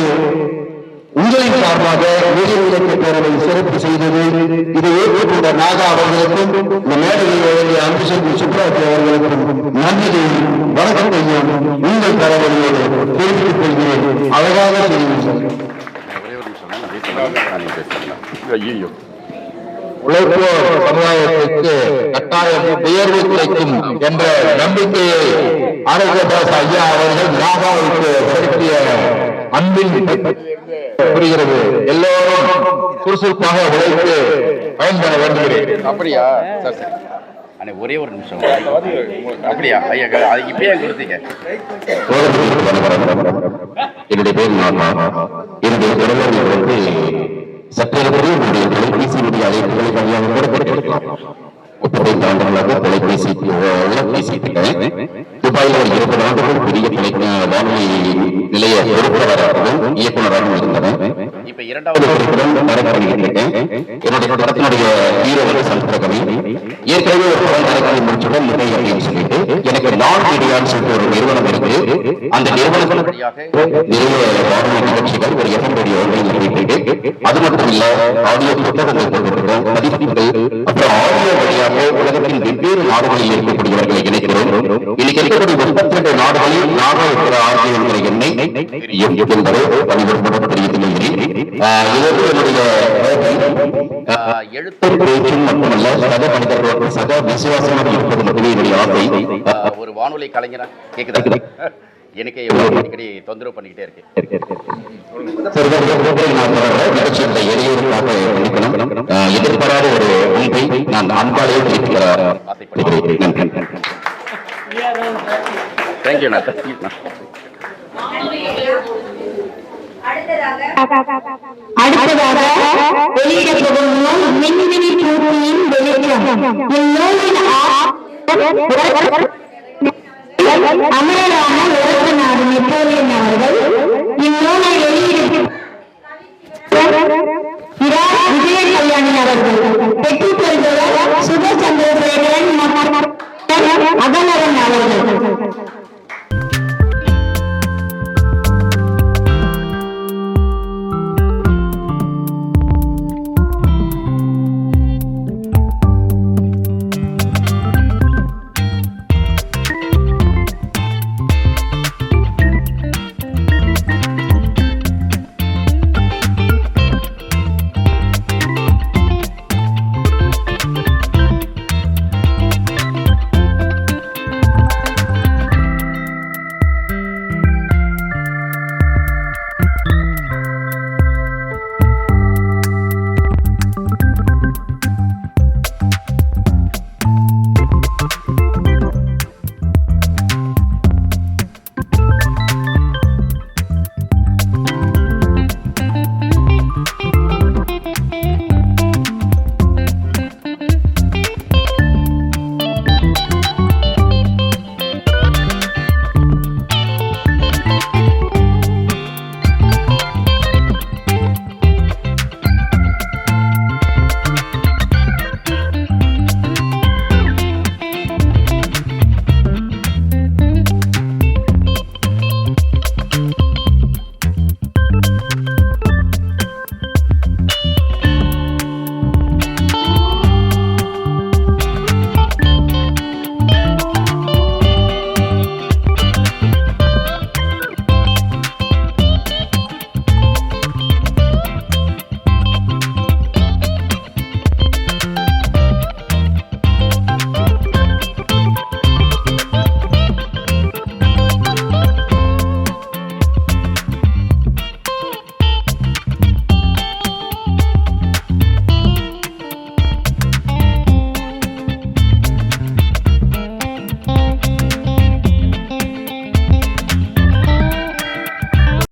உங்களின் சார்பாக வெளியிலக்கிய பேரவை சிறப்பு செய்தது. இதை ஏற்றுக்கொண்ட நாகா அவர்களுக்கும் இந்த மேடையில் வழங்கிய அன்புசெல்வி சுப்ராஜ் அவர்களுக்கும் நன்றியையும் வணக்கத்தையும் உங்கள் பரவலையோடு தெரிவித்துக் கொள்கிறேன். அழகாக செய்யுங்கள். உழைப்போர் சமுதாயத்திற்கு கட்டாயம் உயர்வு கிடைக்கும் என்ற நம்பிக்கையை ஆரோக்கியதாஸ் ஐயா அவர்கள் நாகாவுக்கு செலுத்திய அன்பின் புரிகிறது. எல்லோரும் சுறுசுறுப்பாக உழைத்து பயன்பெற வேண்டுகிறேன். அப்படியா? சரி சரி அண்ணே ஒரே ஒரு நிமிஷம். அப்படியா ஐயா அது இப்பயே கொடுத்தீங்க. என்னுடைய பேர் நாகா. என்னுடைய உறவினர் வந்து சற்றேறக்குரிய உங்களுடைய தொலைபேசி மீடிய அழைப்புகளை வழியாக கூட கொடுக்கலாம். 30 ஆண்டுகளாக தொலைபேசி துபாயில் 20 ஆண்டுகள் பெரிய வானொலி நிலைய பொறுப்பாளராகவும் இயக்குநராகவும் இருந்தவன். இப்ப இரண்டாவது என்னுடைய படத்தினுடைய ஹீரோ வந்து சந்திரகவி. ஏற்கனவே ஒரு படம் தரக்கணி முடிச்சுடன் நிலை அப்படின்னு சொல்லிட்டு எனக்கு நான் மீடியான்னு சொல்லிட்டு ஒரு நிறுவனம் இருக்கு. அந்த நிறுவனங்கள் நிறைய வானொலி நிகழ்ச்சிகள் ஒரு FM ரேடியோ போயிட்டு, அது மட்டும் இல்ல ஆடியோ புத்தகங்கள் போட்டுருக்கோம், பதிப்புகள், அப்புறம் ஆடியோ வழியாக உலகத்தின் வெவ்வேறு நாடுகளில் இருக்கக்கூடியவர்களை இணைக்கிறோம். இன்னைக்கு இருக்கக்கூடிய 32 நாடுகளில் நாகா இருக்கிற ஆர்ஜி என்கிற எண்ணெய் என்பதை பணிபுரிந்து தெரிவித்துள்ளேன். இதற்கு என்னுடைய எழுத்து பேச்சும் மட்டுமல்ல சக மனிதர்களோடு சக விசுவாசமாக இருப்பது மட்டுமே என்னுடைய ஆசை. ஒரு வானொலி கலைஞரா கேக்குதா? எனக்கு எவ்வளவு அடிக்கடி தொந்தரவு பண்ணிக்கிட்டே இருக்கு. நிகழ்ச்சியுடைய இடையூறுக்காக எதிர்பாராத ஒரு அன்பை நான் அன்பாலே ஆசைப்படுகிறேன். தேங்க்யூ. அடுத்ததாக வெளியிடப்படும் நூல் மின்மினி பூமியின் வெளிச்சம். இந்நூலின் அமரரான உலக நாடு நெப்போலியன் அவர்கள் இந்நூலை வெளியிட விஜய கல்யாணி அவர்கள்